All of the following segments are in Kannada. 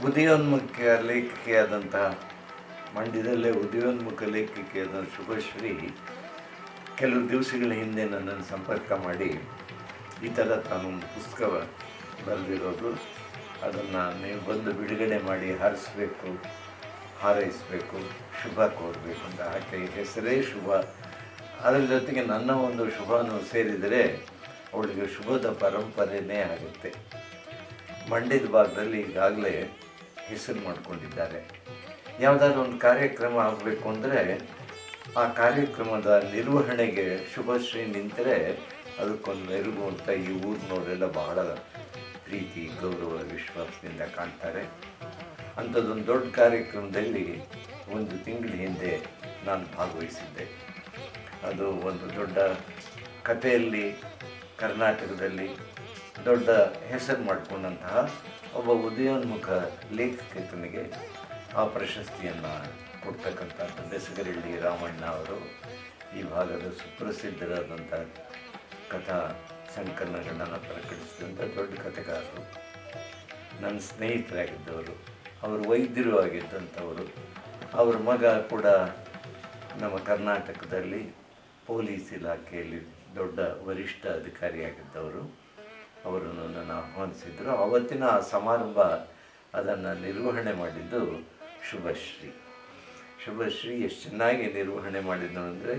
ಉದಯೋನ್ಮುಖ ಲೇಖಕಿಯಾದಂತಹ ಮಂಡ್ಯದಲ್ಲೇ ಉದಯೋನ್ಮುಖ ಲೇಖಕಿಯಾದ ಶುಭಶ್ರೀ ಕೆಲವು ದಿವಸಗಳ ಹಿಂದೆ ನನ್ನನ್ನು ಸಂಪರ್ಕ ಮಾಡಿ ಈ ಥರ ತಾನೊಂದು ಪುಸ್ತಕ ಬರೆದಿರೋದು, ಅದನ್ನು ನೀವು ಬಂದು ಬಿಡುಗಡೆ ಮಾಡಿ ಹಾರೈಸಬೇಕು, ಶುಭ ಕೋರಬೇಕು ಅಂತ. ಆಕೆ ಹೆಸರೇ ಶುಭ, ಅದರ ಜೊತೆಗೆ ನನ್ನ ಒಂದು ಶುಭನೂ ಸೇರಿದರೆ ಅವಳಿಗೆ ಶುಭದ ಪರಂಪರೆಯೇ ಆಗುತ್ತೆ. ಮಂಡ್ಯದ ಭಾಗದಲ್ಲಿ ಈಗಾಗಲೇ ಹೆಸರು ಮಾಡಿಕೊಂಡಿದ್ದಾರೆ. ಯಾವುದಾದ್ರೂ ಒಂದು ಕಾರ್ಯಕ್ರಮ ಆಗಬೇಕು ಅಂದರೆ ಆ ಕಾರ್ಯಕ್ರಮದ ನಿರ್ವಹಣೆಗೆ ಶುಭಶ್ರೀ ನಿಂತರೆ ಅದಕ್ಕೊಂದು ಮೆರುಗು ಅಂತ ಈ ಊರಿನವರೆಲ್ಲ ಬಹಳ ಪ್ರೀತಿ, ಗೌರವ, ವಿಶ್ವಾಸದಿಂದ ಕಾಣ್ತಾರೆ. ಅಂಥದ್ದೊಂದು ದೊಡ್ಡ ಕಾರ್ಯಕ್ರಮದಲ್ಲಿ ಒಂದು ತಿಂಗಳ ಹಿಂದೆ ನಾನು ಭಾಗವಹಿಸಿದ್ದೆ. ಅದು ಒಂದು ದೊಡ್ಡ ಕಥೆಯಲ್ಲಿ ಕರ್ನಾಟಕದಲ್ಲಿ ದೊಡ್ಡ ಹೆಸರು ಮಾಡಿಕೊಂಡಂತಹ ಒಬ್ಬ ಉದಯೋನ್ಮುಖ ಲೇಖಕನಿಗೆ ಆ ಪ್ರಶಸ್ತಿಯನ್ನು ಕೊಡ್ತಕ್ಕಂಥದ್ದು ಬೆಸಗರಳ್ಳಿ ರಾಮಣ್ಣ ಅವರು, ಈ ಭಾಗದ ಸುಪ್ರಸಿದ್ಧರಾದಂಥ ಕಥಾ ಸಂಕಲನಗಳನ್ನು ಪ್ರಕಟಿಸಿದಂಥ ದೊಡ್ಡ ಕಥೆಗಾರರು, ನನ್ನ ಸ್ನೇಹಿತರಾಗಿದ್ದವರು, ಅವರು ವೈದ್ಯರು ಆಗಿದ್ದಂಥವರು. ಅವ್ರ ಮಗ ಕೂಡ ನಮ್ಮ ಕರ್ನಾಟಕದಲ್ಲಿ ಪೊಲೀಸ್ ಇಲಾಖೆಯಲ್ಲಿ ದೊಡ್ಡ ವರಿಷ್ಠ ಅಧಿಕಾರಿಯಾಗಿದ್ದವರು. ಅವರನ್ನು ನನ್ನ ಆಹ್ವಾನಿಸಿದರು. ಆವತ್ತಿನ ಆ ಸಮಾರಂಭ ಅದನ್ನು ನಿರ್ವಹಣೆ ಮಾಡಿದ್ದು ಶುಭಶ್ರೀ ಎಷ್ಟು ಚೆನ್ನಾಗಿ ನಿರ್ವಹಣೆ ಮಾಡಿದ್ದು ಅಂದರೆ,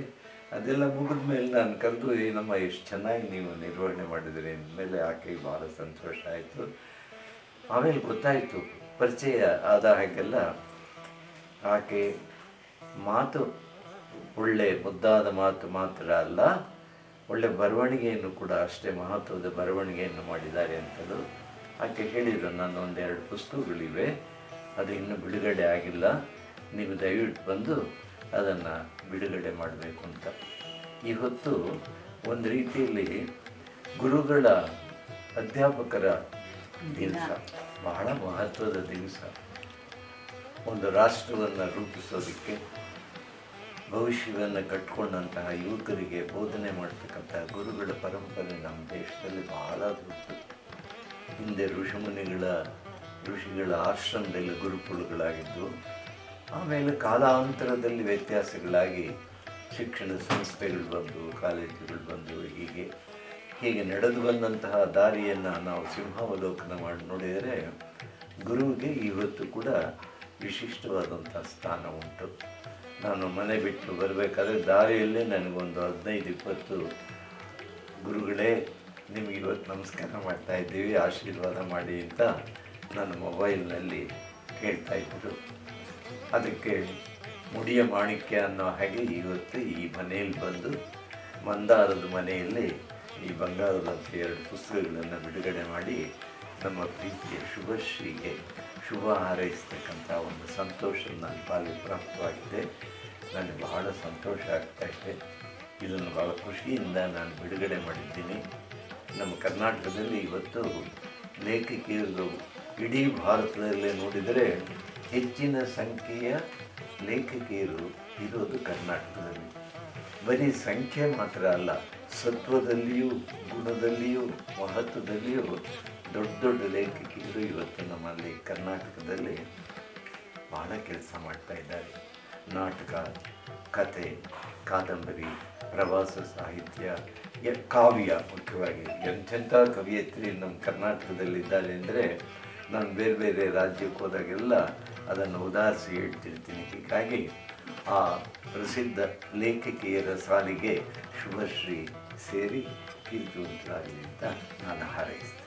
ಅದೆಲ್ಲ ಮುಗಿದ ಮೇಲೆ ನಾನು ಕರೆದು ಏನಮ್ಮ ಎಷ್ಟು ಚೆನ್ನಾಗಿ ನೀವು ನಿರ್ವಹಣೆ ಮಾಡಿದ್ರಿ ಅಂದಮೇಲೆ ಆಕೆಗೆ ಭಾಳ ಸಂತೋಷ ಆಯಿತು. ಆಮೇಲೆ ಗೊತ್ತಾಯಿತು, ಪರಿಚಯ ಆದ ಹಾಗೆಲ್ಲ ಆಕೆ ಮಾತು ಒಳ್ಳೆ ಮುದ್ದಾದ ಮಾತು ಮಾತ್ರ ಅಲ್ಲ, ಒಳ್ಳೆ ಬರವಣಿಗೆಯನ್ನು ಕೂಡ ಅಷ್ಟೇ ಮಹತ್ವದ ಬರವಣಿಗೆಯನ್ನು ಮಾಡಿದ್ದಾರೆ ಅಂತಲೂ ಆಕೆ ಹೇಳಿದರು. ನನ್ನ ಒಂದೆರಡು ಪುಸ್ತಕಗಳಿವೆ, ಅದು ಇನ್ನೂ ಬಿಡುಗಡೆ ಆಗಿಲ್ಲ, ನೀವು ದಯವಿಟ್ಟು ಬಂದು ಅದನ್ನು ಬಿಡುಗಡೆ ಮಾಡಬೇಕು ಅಂತ. ಈ ಹೊತ್ತು ಒಂದು ರೀತಿಯಲ್ಲಿ ಗುರುಗಳ ಅಧ್ಯಾಪಕರ ದಿವಸ, ಬಹಳ ಮಹತ್ವದ ದಿವಸ. ಒಂದು ರಾಷ್ಟ್ರವನ್ನು ರೂಪಿಸೋದಕ್ಕೆ ಭವಿಷ್ಯವನ್ನು ಕಟ್ಕೊಂಡಂತಹ ಯುವಕರಿಗೆ ಬೋಧನೆ ಮಾಡ್ತಕ್ಕಂಥ ಗುರುಗಳ ಪರಂಪರೆ ನಮ್ಮ ದೇಶದಲ್ಲಿ ಬಹಳ ದೊಡ್ಡದು. ಹಿಂದೆ ಋಷಿಗಳ ಆಶ್ರಮದಲ್ಲಿ ಗುರುಕುಲಗಳಾಗಿದ್ದು, ಆಮೇಲೆ ಕಾಲಾಂತರದಲ್ಲಿ ವ್ಯತ್ಯಾಸಗಳಾಗಿ ಶಿಕ್ಷಣ ಸಂಸ್ಥೆಗಳು ಬಂದು, ಕಾಲೇಜುಗಳು ಬಂದು, ಹೀಗೆ ನಡೆದು ಬಂದಂತಹ ದಾರಿಯನ್ನು ನಾವು ಸಿಂಹಾವಲೋಕನ ಮಾಡಿ ನೋಡಿದರೆ ಗುರುವಿಗೆ ಇವತ್ತು ಕೂಡ ವಿಶಿಷ್ಟವಾದಂಥ ಸ್ಥಾನ ಉಂಟು. ನಾನು ಮನೆ ಬಿಟ್ಟು ಬರಬೇಕಾದ್ರೆ ದಾರಿಯಲ್ಲೇ ನನಗೊಂದು 15-20 ಗುರುಗಳೇ ನಿಮಗೆ ಇವತ್ತು ನಮಸ್ಕಾರ ಮಾಡ್ತಾಯಿದ್ದೀವಿ, ಆಶೀರ್ವಾದ ಮಾಡಿ ಅಂತ ನನ್ನ ಮೊಬೈಲ್ನಲ್ಲಿ ಕೇಳ್ತಾಯಿದ್ರು. ಅದಕ್ಕೆ ಮುಡಿಯ ಮಾಣಿಕ್ಯ ಅನ್ನೋ ಹಾಗೆ ಇವತ್ತು ಈ ಮನೆಯಲ್ಲಿ ಬಂದು ಮಂದಾರದ ಮನೆಯಲ್ಲಿ ಈ ಬಂಗಾರದಂಥ 2 ಪುಸ್ತಕಗಳನ್ನು ಬಿಡುಗಡೆ ಮಾಡಿ ನಮ್ಮ ಪ್ರೀತಿಯ ಶುಭಶ್ರೀಗೆ ಶುಭ ಹಾರೈಸ್ತಕ್ಕಂಥ ಒಂದು ಸಂತೋಷ ನನ್ನ ಪಾಲಿಗೆ ಪ್ರಾಪ್ತವಾಗಿದೆ. ನನಗೆ ಬಹಳ ಸಂತೋಷ ಆಗ್ತಾಯಿದೆ. ಇದನ್ನು ಭಾಳ ಖುಷಿಯಿಂದ ನಾನು ಬಿಡುಗಡೆ ಮಾಡಿದ್ದೀನಿ. ನಮ್ಮ ಕರ್ನಾಟಕದಲ್ಲಿ ಇವತ್ತು ಲೇಖಕಿಯರು ಇಡೀ ಭಾರತದಲ್ಲೇ ನೋಡಿದರೆ ಹೆಚ್ಚಿನ ಸಂಖ್ಯೆಯ ಲೇಖಕಿಯರು ಇರೋದು ಕರ್ನಾಟಕದಲ್ಲಿ. ಬರೀ ಸಂಖ್ಯೆ ಮಾತ್ರ ಅಲ್ಲ, ಸತ್ವದಲ್ಲಿಯೂ ಗುಣದಲ್ಲಿಯೂ ಮಹತ್ವದಲ್ಲಿಯೂ ದೊಡ್ಡ ಲೇಖಕಿಯರು ಇವತ್ತು ನಮ್ಮಲ್ಲಿ ಕರ್ನಾಟಕದಲ್ಲಿ ಬಹಳ ಕೆಲಸ ಮಾಡ್ತಾ ಇದ್ದಾರೆ. ನಾಟಕ, ಕತೆ, ಕಾದಂಬರಿ, ಪ್ರವಾಸ ಸಾಹಿತ್ಯ, ಕಾವ್ಯ, ಮುಖ್ಯವಾಗಿ ಎಂಥೆಂಥ ಕವಿಯತ್ರಿ ನಮ್ಮ ಕರ್ನಾಟಕದಲ್ಲಿದ್ದಾರೆ ಅಂದರೆ ನಾನು ಬೇರೆ ಬೇರೆ ರಾಜ್ಯಕ್ಕೆ ಹೋದಾಗೆಲ್ಲ ಅದನ್ನು ಉದಾಹರಿಸಿ ಹೇಳ್ತಿರ್ತೀನಿ. ಹೀಗಾಗಿ ಆ ಪ್ರಸಿದ್ಧ ಲೇಖಕಿಯರ ಸಾಲಿಗೆ ಶುಭಶ್ರೀ ಸೇರಿ ಕೀರ್ತಿವಂತರಾಗಲಿ ಅಂತ ನಾನು ಹಾರೈಸ್ತೇನೆ.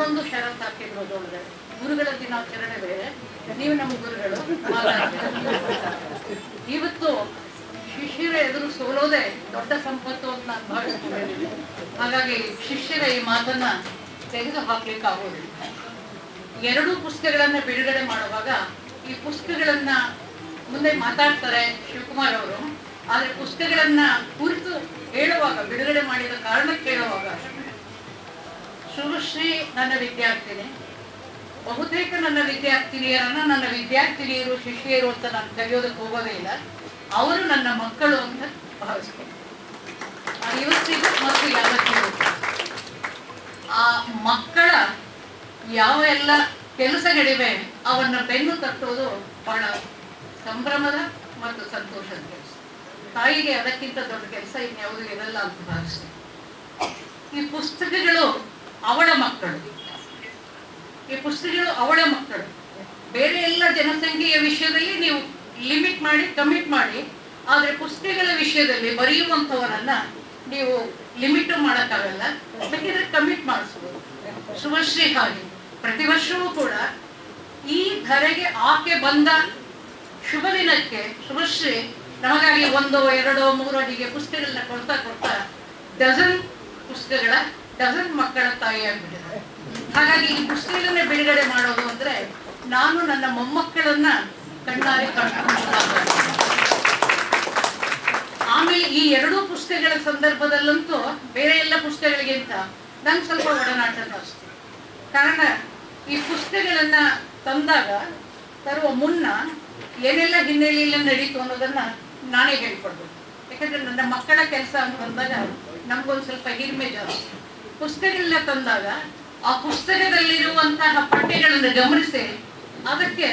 ಇನ್ನೊಂದು ಷರತ್ತು ಹಾಕಿದ್ರು ದೊಡ್ಡದೆ, ಗುರುಗಳ ದಿನಾಚರಣೆ ಬೇರೆ, ನೀವು ನಮ್ಮ ಗುರುಗಳು. ಇವತ್ತು ಶಿಷ್ಯರ ಎದುರು ಸೋಲೋದೇ ದೊಡ್ಡ ಸಂಪತ್ತು ಅಂತ ನಾನು ಭಾವಿಸ್ಕೊಂಡಿದ್ದೀನಿ. ಹಾಗಾಗಿ ಶಿಷ್ಯರ ಈ ಮಾತನ್ನ ತೆಗೆದು ಹಾಕ್ಲಿಕ್ಕೆ ಆಗೋದಿಲ್ಲ. 2 ಪುಸ್ತಕಗಳನ್ನ ಬಿಡುಗಡೆ ಮಾಡುವಾಗ ಈ ಪುಸ್ತಕಗಳನ್ನ ಮುಂದೆ ಮಾತಾಡ್ತಾರೆ ಶಿವಕುಮಾರ್ ಅವರು, ಆದ್ರೆ ಪುಸ್ತಕಗಳನ್ನ ಕುರಿತು ಹೇಳುವಾಗ, ಬಿಡುಗಡೆ ಮಾಡಿದ ಕಾರಣಕ್ಕೆ ಹೇಳುವಾಗ, ಶುಭಶ್ರೀ ನನ್ನ ವಿದ್ಯಾರ್ಥಿನಿ, ಬಹುತೇಕ ನನ್ನ ವಿದ್ಯಾರ್ಥಿನಿಯರನ್ನ ನನ್ನ ವಿದ್ಯಾರ್ಥಿನಿಯರು ಶಿಷ್ಯರು ಅಂತ ನಾನು ಕರೆಯೋದಕ್ಕೆ ಹೋಗೋದೇ ಇಲ್ಲ, ಅವರು ನನ್ನ ಮಕ್ಕಳು ಅಂತ ಭಾವಿಸ್ತೀನಿ. ಇವತ್ತಿಗೂ ಮತ್ತು ಯಾವತ್ತಿಗೂ ಆ ಮಕ್ಕಳ ಯಾವ ಎಲ್ಲ ಕೆಲಸಗಳಿವೆ ಅವನ್ನ ಬೆನ್ನು ತಟ್ಟೋದು ಬಹಳ ಸಂಭ್ರಮದ ಮತ್ತು ಸಂತೋಷದ ಕೆಲಸ. ತಾಯಿಗೆ ಅದಕ್ಕಿಂತ ದೊಡ್ಡ ಕೆಲಸ ಇನ್ಯಾವುದೂ ಇರಲ್ಲ ಅಂತ ಭಾವಿಸ್ತೀನಿ. ಈ ಪುಸ್ತಕಗಳು ಅವಳ ಮಕ್ಕಳು, ಈ ಪುಸ್ತಕಗಳು ಅವಳ ಮಕ್ಕಳು. ಬೇರೆ ಎಲ್ಲ ಜನಸಂಖ್ಯೆಯ ವಿಷಯದಲ್ಲಿ ನೀವು ಲಿಮಿಟ್ ಮಾಡಿ, ಕಮಿಟ್ ಮಾಡಿ, ಆದ್ರೆ ಪುಸ್ತಕಗಳ ವಿಷಯದಲ್ಲಿ ಬರೆಯುವಂಥವರನ್ನ ನೀವು ಲಿಮಿಟ್ ಮಾಡೋಕ್ಕಾಗಲ್ಲ, ಬೇಕಿದ್ರೆ ಕಮಿಟ್ ಮಾಡಿಸ್ಬೋದು. ಶುಭಶ್ರೀ ಹಾಗೆ ಪ್ರತಿ ವರ್ಷವೂ ಕೂಡ ಈ ಧರೆಗೆ ಆಕೆ ಬಂದ ಶುಭ ದಿನಕ್ಕೆ ಶುಭಶ್ರೀ ನಮಗಾಗಿ 1, 2, 3 ಹೀಗೆ ಪುಸ್ತಕಗಳನ್ನ ಕೊಡ್ತಾ ಡಜನ್ ಮಕ್ಕಳ ತಾಯಿಯಾಗ್ಬಿಟ್ಟಿದ್ದಾರೆ. ಹಾಗಾಗಿ ಈ ಪುಸ್ತಕಗಳನ್ನ ಬಿಡುಗಡೆ ಮಾಡೋದು ಅಂದ್ರೆ ನಾನು ನನ್ನ ಮೊಮ್ಮಕ್ಕಳನ್ನ ಕಣ್ಣಾರೆ ಕಂಡು. ಆಮೇಲೆ ಈ 2 ಪುಸ್ತಕಗಳ ಸಂದರ್ಭದಲ್ಲಂತೂ ಬೇರೆ ಎಲ್ಲ ಪುಸ್ತಕಗಳಿಗಿಂತ ನಂಗೆ ಸ್ವಲ್ಪ ಒಡನಾಟ ಜಾಸ್ತಿ. ಕಾರಣ ಈ ಪುಸ್ತಕಗಳನ್ನ ತರುವ ಮುನ್ನ ಏನೆಲ್ಲ ಹಿನ್ನೆಲೆಯಲ್ಲಿ ನಡೀತು ಅನ್ನೋದನ್ನ ನಾನೇ ಹೇಳ್ಕೊಡ್ಬೇಕು. ಯಾಕಂದ್ರೆ ನನ್ನ ಮಕ್ಕಳ ಕೆಲಸ ಅಂತ ಬಂದಾಗ ನಮ್ಗೊಂದು ಸ್ವಲ್ಪ ಹಿರಿಮೆ ಜಾಸ್ತಿ. ಪುಸ್ತಕಗಳನ್ನ ತಂದಾಗ ಆ ಪುಸ್ತಕದಲ್ಲಿರುವಂತಹ ಪಠ್ಯಗಳನ್ನು ಗಮನಿಸಿ ಅದಕ್ಕೆ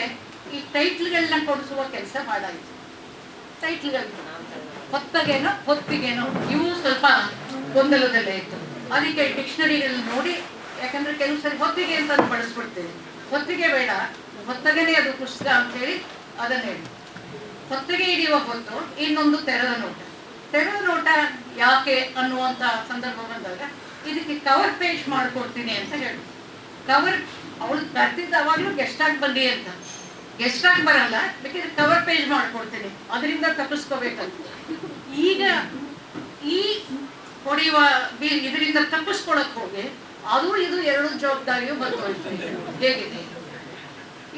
ಈ ಟೈಟ್ಲ್ಗಳನ್ನ ಕೊಡಿಸುವ ಕೆಲಸ ಮಾಡಾಯಿತು. ಟೈಟ್ಲ್ಗಳು ಹೊತ್ತಿಗೇನೋ ಇವು ಸ್ವಲ್ಪ ಗೊಂದಲದಲ್ಲೇ ಇತ್ತು. ಅದಕ್ಕೆ ಡಿಕ್ಷನರಿಗಳನ್ನ ನೋಡಿ, ಯಾಕಂದ್ರೆ ಕೆಲವು ಸರಿ ಹೊತ್ತಿಗೆ ಅಂತ ಬಳಸ್ಬಿಡ್ತೇವೆ. ಹೊತ್ತಿಗೆ ಬೇಡ, ಹೊತ್ತಗೇನೆ ಅದು ಪುಸ್ತಕ ಅಂತ ಹೇಳಿ ಅದನ್ನ ಹೇಳಿ ಹೊತ್ತಿಗೆ ಹಿಡಿಯುವ ಹೊತ್ತು. ಇನ್ನೊಂದು ತೆರೆದ ನೋಟ ಯಾಕೆ ಅನ್ನುವಂತ ಸಂದರ್ಭ ಬಂದಾಗ ಇದಕ್ಕೆ ಕವರ್ ಪೇಜ್ ಮಾಡ್ಕೊಡ್ತೀನಿ ಅಂತ ಹೇಳಿ, ಕವರ್ ಅವಳು ಬರ್ತಿದ್ದ ಅವಾಗ್ಲೂ ಗೆಸ್ಟ್ ಆಗಿ ಬನ್ನಿ ಅಂತ. ಗೆಸ್ಟ್ ಆಗಿ ಬರಲ್ಲ, ಬೇಕಿದ್ರೆ ಕವರ್ ಪೇಜ್ ಮಾಡ್ಕೊಡ್ತೀನಿ, ಅದರಿಂದ ತಪ್ಪಿಸ್ಕೋಬೇಕಂತ. ಈಗ ಈ ಹೊಡೆಯುವ ಇದರಿಂದ ತಪ್ಪಿಸ್ಕೊಳಕ್ ಹೋಗಿ ಅದು ಇದು 2 ಜವಾಬ್ದಾರಿಯು ಬಂದೋಯ್ತು. ಹೇಗಿದೆ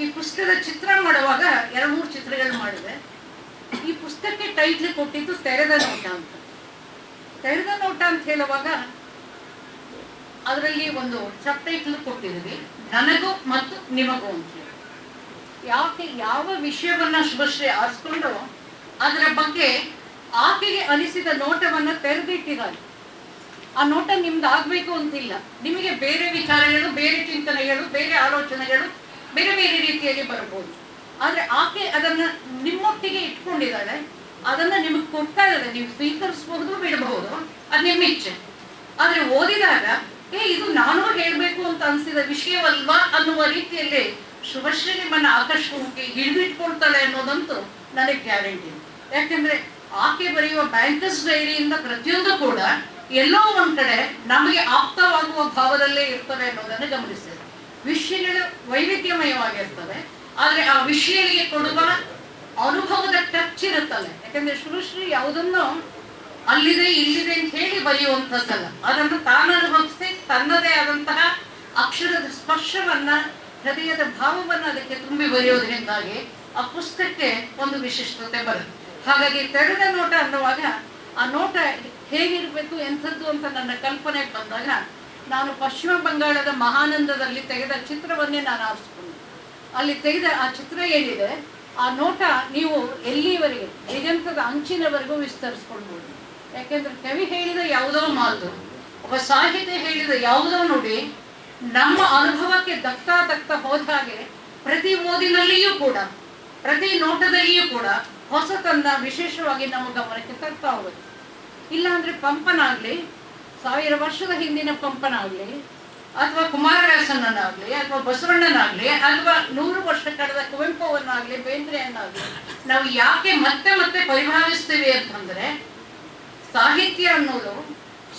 ಈ ಪುಸ್ತಕದ ಚಿತ್ರ ಮಾಡುವಾಗ 2-3 ಚಿತ್ರಗಳು ಮಾಡಿದೆ. ಈ ಪುಸ್ತಕಕ್ಕೆ ಟೈಟ್ಲ್ ಕೊಟ್ಟಿದ್ದು ತೆರೆದ ನೋಟ ಅಂತ. ತೆರೆದ ನೋಟ ಅಂತ ಹೇಳುವಾಗ ಅದರಲ್ಲಿ ಒಂದು ಸಬ್ ಟೈಟ್ಲ್ ಕೊಟ್ಟಿದ್ವಿ, ನನಗೂ ಮತ್ತು ನಿಮಗೂ ಅಂತ. ಯಾಕೆ ಯಾವ ವಿಷಯವನ್ನ ಶುಭಶ್ರೀ ಆರಿಸ್ಕೊಂಡು ಅದರ ಬಗ್ಗೆ ಆಕೆಗೆ ಅನಿಸಿದ ನೋಟವನ್ನ ತೆರೆದಿಟ್ಟಿದ್ದಾರೆ. ಆ ನೋಟ ನಿಮ್ದು ಆಗ್ಬೇಕು ಅಂತಿಲ್ಲ, ನಿಮಗೆ ಬೇರೆ ವಿಚಾರಗಳು, ಬೇರೆ ಚಿಂತನೆಗಳು, ಬೇರೆ ಆಲೋಚನೆಗಳು ಬೇರೆ ಬೇರೆ ರೀತಿಯಲ್ಲಿ ಬರ್ಬೋದು. ಆದ್ರೆ ಆಕೆ ಅದನ್ನ ನಿಮ್ಮೊಟ್ಟಿಗೆ ಇಟ್ಕೊಂಡಿದ್ದಾಳೆ, ಅದನ್ನ ನಿಮಗೆ ಕೊಡ್ತಾ ಇದ್ದಾರೆ. ನೀವು ಸ್ವೀಕರಿಸಬಹುದು, ಬಿಡಬಹುದು, ಅದು ನಿಮ್ಮ ಇಚ್ಛೆ. ಆದ್ರೆ ಓದಿದಾಗ ಇದು ನಾನು ಹೇಳ್ಬೇಕು ಅಂತ ಅನ್ಸಿದ ವಿಷಯವಲ್ವಾ ಅನ್ನುವ ರೀತಿಯಲ್ಲಿ ಶುಭಶ್ರೀ ನಿಮ್ಮನ್ನ ಆಕರ್ಷಣೆ ಹಿಡಿದಿಟ್ಕೊಳ್ತಾಳೆ ಅನ್ನೋದಂತೂ ನನಗೆ ಗ್ಯಾರಂಟಿ. ಯಾಕೆಂದ್ರೆ ಆಕೆ ಬರೆಯುವ ಬ್ಯಾಂಕರ್ಸ್ ಡೈರಿಯಿಂದ ಪ್ರತಿಯೊಂದು ಕೂಡ ಎಲ್ಲೋ ಒಂದ್ ಕಡೆ ನಮಗೆ ಆಪ್ತವಾಗುವ ಭಾವದಲ್ಲೇ ಇರ್ತವೆ ಅನ್ನೋದನ್ನು ಗಮನಿಸ್ತೇವೆ. ವಿಷಯಗಳು ವೈವಿಧ್ಯಮಯವಾಗಿರ್ತವೆ, ಆದ್ರೆ ಆ ವಿಷಯಗಳಿಗೆ ಕೊಡುವ ಅನುಭವದ ಟಚ್ ಇರುತ್ತಲ್ಲ. ಯಾಕಂದ್ರೆ ಶುಭಶ್ರೀ ಯಾವುದನ್ನು ಅಲ್ಲಿದೆ ಇಲ್ಲಿದೆ ಅಂತ ಹೇಳಿ ಬರೆಯುವಂಥದ್ದಲ್ಲ, ಅದನ್ನು ತಾನು ಅನುಭವಿಸಿ ತನ್ನದೇ ಆದಂತಹ ಅಕ್ಷರದ ಸ್ಪರ್ಶವನ್ನ, ಹೃದಯದ ಭಾವವನ್ನ ಅದಕ್ಕೆ ತುಂಬಿ ಬರೆಯೋದ್ರಿಂದಾಗಿ ಆ ಪುಸ್ತಕಕ್ಕೆ ಒಂದು ವಿಶಿಷ್ಟತೆ ಬರುತ್ತೆ. ಹಾಗಾಗಿ ತೆರೆದ ನೋಟ ಅನ್ನುವಾಗ ಆ ನೋಟ ಹೇಗಿರ್ಬೇಕು, ಎಂಥದ್ದು ಅಂತ ನನ್ನ ಕಲ್ಪನೆ ಬಂದಾಗ ನಾನು ಪಶ್ಚಿಮ ಬಂಗಾಳದ ಮಹಾನಂದದಲ್ಲಿ ತೆಗೆದ ಚಿತ್ರವನ್ನೇ ನಾನು ಆರಿಸ್ಕೊಂಡೆ. ಅಲ್ಲಿ ತೆಗೆದ ಆ ಚಿತ್ರ ಏನಿದೆ, ಆ ನೋಟ ನೀವು ಎಲ್ಲಿವರೆಗೆ ದಿಗಂತದ ಅಂಚಿನವರೆಗೂ ವಿಸ್ತರಿಸ್ಕೊಳ್ಬೋದು. ಯಾಕೆಂದ್ರೆ ಕವಿ ಹೇಳಿದ ಯಾವುದೋ ಮಾತು, ಒಬ್ಬ ಸಾಹಿತ್ಯ ಹೇಳಿದ ಯಾವುದೋ ನುಡಿ ನಮ್ಮ ಅನುಭವಕ್ಕೆ ದಕ್ತಾ ಹೋದ ಹಾಗೆ ಪ್ರತಿ ಓದಿನಲ್ಲಿಯೂ ಕೂಡ, ಪ್ರತಿ ನೋಟದಲ್ಲಿಯೂ ಕೂಡ ಹೊಸತನ್ನ ವಿಶೇಷವಾಗಿ ನಮ್ಮ ಗಮನಕ್ಕೆ ತರ್ತಾ ಹೋಗುತ್ತೆ. ಇಲ್ಲಾಂದ್ರೆ ಪಂಪನಾಗ್ಲಿ, 1000 ವರ್ಷದ ಹಿಂದಿನ ಪಂಪನಾಗ್ಲಿ, ಅಥವಾ ಕುಮಾರವ್ಯಾಸನಾಗ್ಲಿ, ಅಥವಾ ಬಸವಣ್ಣನಾಗ್ಲಿ, ಅಥವಾ 100 ವರ್ಷ ಕಳೆದ ಕುವೆಂಪುವನ್ನಾಗ್ಲಿ, ಬೇಂದ್ರೆಯನ್ನಾಗ್ಲಿ ನಾವು ಯಾಕೆ ಮತ್ತೆ ಮತ್ತೆ ಪರಿಭಾವಿಸ್ತೀವಿ ಅಂತಂದ್ರೆ, ಸಾಹಿತ್ಯ ಅನ್ನೋದು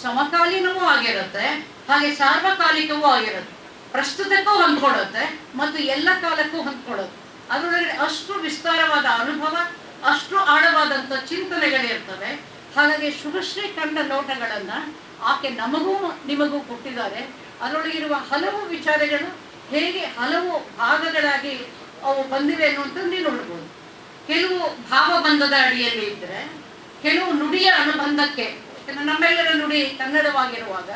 ಸಮಕಾಲೀನವೂ ಆಗಿರುತ್ತೆ, ಹಾಗೆ ಸಾರ್ವಕಾಲಿಕವೂ ಆಗಿರುತ್ತೆ. ಪ್ರಸ್ತುತಕ್ಕೂ ಹೊಂದ್ಕೊಳ್ಳುತ್ತೆ ಮತ್ತು ಎಲ್ಲ ಕಾಲಕ್ಕೂ ಹೊಂದ್ಕೊಳ್ಳುತ್ತೆ. ಅದರೊಳಗೆ ಅಷ್ಟು ವಿಸ್ತಾರವಾದ ಅನುಭವ, ಅಷ್ಟು ಆಳವಾದಂಥ ಚಿಂತನೆಗಳಿರ್ತವೆ. ಹಾಗಾಗಿ ಶುಭಶ್ರೀ ಕಂಡ ನೋಟಗಳನ್ನ ಆಕೆ ನಮಗೂ ನಿಮಗೂ ಕೊಟ್ಟಿದ್ದಾರೆ. ಅದರೊಳಗಿರುವ ಹಲವು ವಿಚಾರಗಳು ಹೇಗೆ ಹಲವು ಭಾಗಗಳಾಗಿ ಅವು ಬಂದಿವೆ ಅನ್ನುವಂಥದ್ದು ನೀವು ನೋಡ್ಬೋದು. ಕೆಲವು ಭಾವಬಂಧದ ಅಡಿಯಲ್ಲಿ ಇದ್ದರೆ, ಕೆಲವು ನುಡಿಯ ಅನುಬಂಧಕ್ಕೆ, ನಮ್ಮೆಲ್ಲರ ನುಡಿ ಕನ್ನಡವಾಗಿರುವಾಗ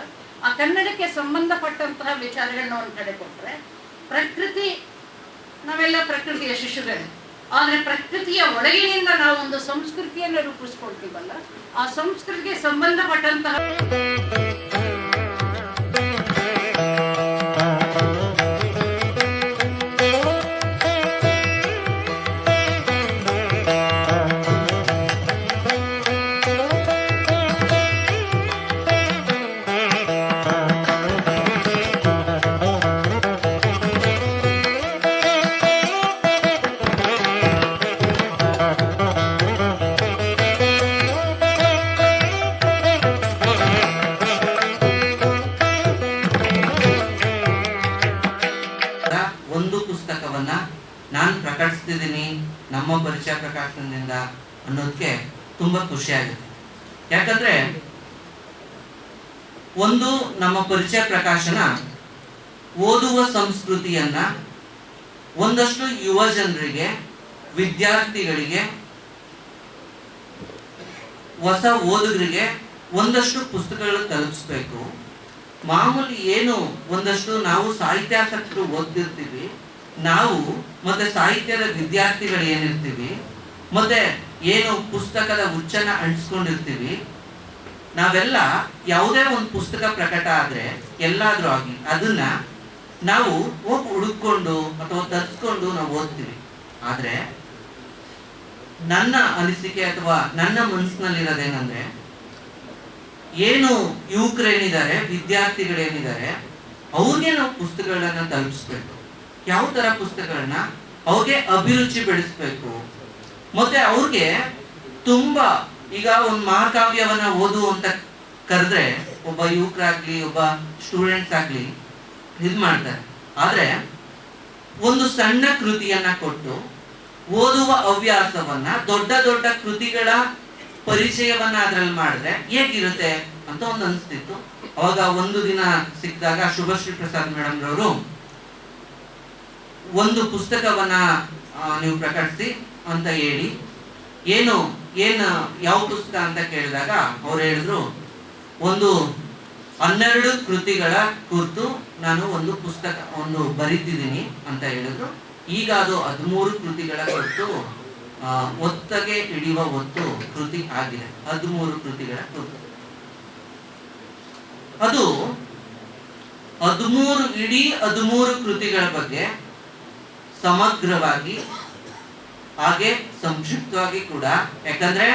ಆ ಕನ್ನಡಕ್ಕೆ ಸಂಬಂಧಪಟ್ಟಂತಹ ವಿಚಾರಗಳನ್ನ ಒಂದು ಕಡೆ ಕೊಟ್ಟರೆ, ಪ್ರಕೃತಿ, ನಾವೆಲ್ಲ ಪ್ರಕೃತಿಯ ಶಿಶುಗಳೇ, ಆದರೆ ಪ್ರಕೃತಿಯ ಒಳಗಿನಿಂದ ನಾವು ಒಂದು ಸಂಸ್ಕೃತಿಯನ್ನು ರೂಪಿಸ್ಕೊಳ್ತೀವಲ್ಲ, ಆ ಸಂಸ್ಕೃತಿಗೆ ಸಂಬಂಧಪಟ್ಟಂತಹ ನಾನು ಪ್ರಕಟಿಸ್ತಿದ್ದೀನಿ ನಮ್ಮ ಪರಿಚಯ ಪ್ರಕಾಶನದಿಂದ ಅನ್ನೋದಕ್ಕೆ ತುಂಬಾ ಖುಷಿಯಾಗುತ್ತೆ. ಯಾಕಂದ್ರೆ ಒಂದು ನಮ್ಮ ಪರಿಚಯ ಪ್ರಕಾಶನ ಓದುವ ಸಂಸ್ಕೃತಿಯನ್ನ ಒಂದಷ್ಟು ಯುವ ಜನರಿಗೆ, ವಿದ್ಯಾರ್ಥಿಗಳಿಗೆ, ಹೊಸ ಓದುಗರಿಗೆ ಒಂದಷ್ಟು ಪುಸ್ತಕಗಳು ತಲುಪಿಸ್ಬೇಕು. ಮಾಮೂಲಿ ಏನು ಒಂದಷ್ಟು ನಾವು ಸಾಹಿತ್ಯಾಸಕ್ತರು ಓದ್ತಿರ್ತೀವಿ, ನಾವು ಮತ್ತೆ ಸಾಹಿತ್ಯದ ವಿದ್ಯಾರ್ಥಿಗಳು ಏನಿರ್ತೀವಿ, ಮತ್ತೆ ಏನು ಪುಸ್ತಕದ ಹುಚ್ಚನ್ನ ಅಂಟಿಸ್ಕೊಂಡಿರ್ತೀವಿ, ನಾವೆಲ್ಲ ಯಾವುದೇ ಒಂದು ಪುಸ್ತಕ ಪ್ರಕಟ ಆದ್ರೆ ಎಲ್ಲಾದ್ರೂ ಆಗಿ ಅದನ್ನ ನಾವು ಹೋಗಿ ಹುಡುಕೊಂಡು ಅಥವಾ ತರಿಸ್ಕೊಂಡು ನಾವು ಓದ್ತೀವಿ. ಆದ್ರೆ ನನ್ನ ಅನಿಸಿಕೆ ಅಥವಾ ನನ್ನ ಮನಸ್ಸಿನಲ್ಲಿರೋದೇನಂದ್ರೆ, ಏನು ಯುವಕರೇನಿದ್ದಾರೆ, ವಿದ್ಯಾರ್ಥಿಗಳೇನಿದ್ದಾರೆ, ಅವ್ರಿಗೆ ನಾವು ಪುಸ್ತಕಗಳನ್ನ ತಲುಪಿಸ್ಬೇಕು. ಯಾವ ತರ ಪುಸ್ತಕಗಳನ್ನ ಅವ್ರಿಗೆ ಅಭಿರುಚಿ ಬೆಳೆಸ್ಬೇಕು. ಮತ್ತೆ ಅವ್ರಿಗೆ ತುಂಬಾ, ಈಗ ಒಂದು ಮಹಾಕಾವ್ಯವನ್ನ ಓದು ಅಂತ ಕರೆದ್ರೆ ಒಬ್ಬ ಯುವಕರಾಗ್ಲಿ, ಒಬ್ಬ ಸ್ಟೂಡೆಂಟ್ಸ್ ಆಗ್ಲಿ ಇದ್ ಮಾಡ್ತಾರೆ. ಆದ್ರೆ ಒಂದು ಸಣ್ಣ ಕೃತಿಯನ್ನ ಕೊಟ್ಟು ಓದುವ ಹವ್ಯಾಸವನ್ನ, ದೊಡ್ಡ ದೊಡ್ಡ ಕೃತಿಗಳ ಪರಿಚಯವನ್ನ ಅದ್ರಲ್ಲಿ ಮಾಡಿದ್ರೆ ಹೇಗಿರುತ್ತೆ ಅಂತ ಒಂದು ಅನಿಸ್ತಿತ್ತು. ಅವಾಗ ಒಂದು ದಿನ ಸಿಕ್ಕಿದಾಗ ಶುಭಶ್ರೀ ಪ್ರಸಾದ್ ಮೇಡಮ್ ರವರು ಒಂದು ಪುಸ್ತಕವನ್ನ ನೀವು ಪ್ರಕಟಿಸಿ ಅಂತ ಹೇಳಿ, ಏನು ಯಾವ ಪುಸ್ತಕ ಅಂತ ಕೇಳಿದಾಗ ಅವ್ರು ಹೇಳಿದ್ರು, ಒಂದು 12 ಕೃತಿಗಳ ಕುರಿತು ನಾನು ಒಂದು ಬರೀತಿದ್ದೀನಿ ಅಂತ ಹೇಳಿದ್ರು. ಈಗ ಅದು 13 ಕೃತಿಗಳ ಕುರಿತು ಒತ್ತಗೆ ಹಿಡಿಯುವ ಒತ್ತು ಕೃತಿ ಆಗಿದೆ. 13 ಕೃತಿಗಳ ಕುರಿತು ಅದು 13 ಕೃತಿಗಳ ಬಗ್ಗೆ ಸಮಗ್ರವಾಗಿ, ಹಾಗೆ ಸಂಕ್ಷಿಪ್ತವಾಗಿ ಕೂಡ, ಯಾಕಂದ್ರೆ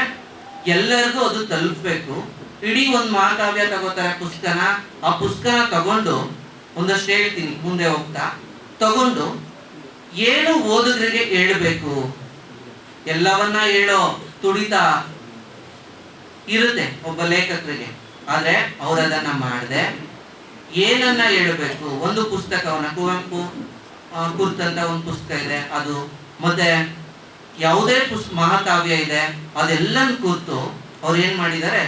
ಎಲ್ಲರಿಗೂ ಅದು ತಲುಪಬೇಕು. ಇಡೀ ಒಂದು ಮಹಾಕಾವ್ಯ ತಗೋತಾರೆ ಪುಸ್ತಕನ, ಆ ಪುಸ್ತಕನ ತಗೊಂಡು ಒಂದಷ್ಟು ಹೇಳ್ತೀನಿ ಮುಂದೆ ಹೋಗ್ತಾ, ತಗೊಂಡು ಏನು ಓದುಗರಿಗೆ ಹೇಳ್ಬೇಕು, ಎಲ್ಲವನ್ನ ಹೇಳೋ ತುಡಿತ ಇರುತ್ತೆ ಒಬ್ಬ ಲೇಖಕರಿಗೆ. ಆದ್ರೆ ಅವರದನ್ನ ಮಾಡದೆ ಏನನ್ನ ಹೇಳ್ಬೇಕು, ಒಂದು ಪುಸ್ತಕವನ್ನ, ಕುವೆಂಪು ಕುರಿತಂತ ಒಂದು ಪುಸ್ತಕ ಇದೆ ಅದು, ಮತ್ತೆ ಯಾವುದೇ ಮಹಾಕಾವ್ಯ ಇದೆ, ಅದೆಲ್ಲನ ಕುರಿತು ಅವ್ರು ಏನ್ ಮಾಡಿದ್ದಾರೆ,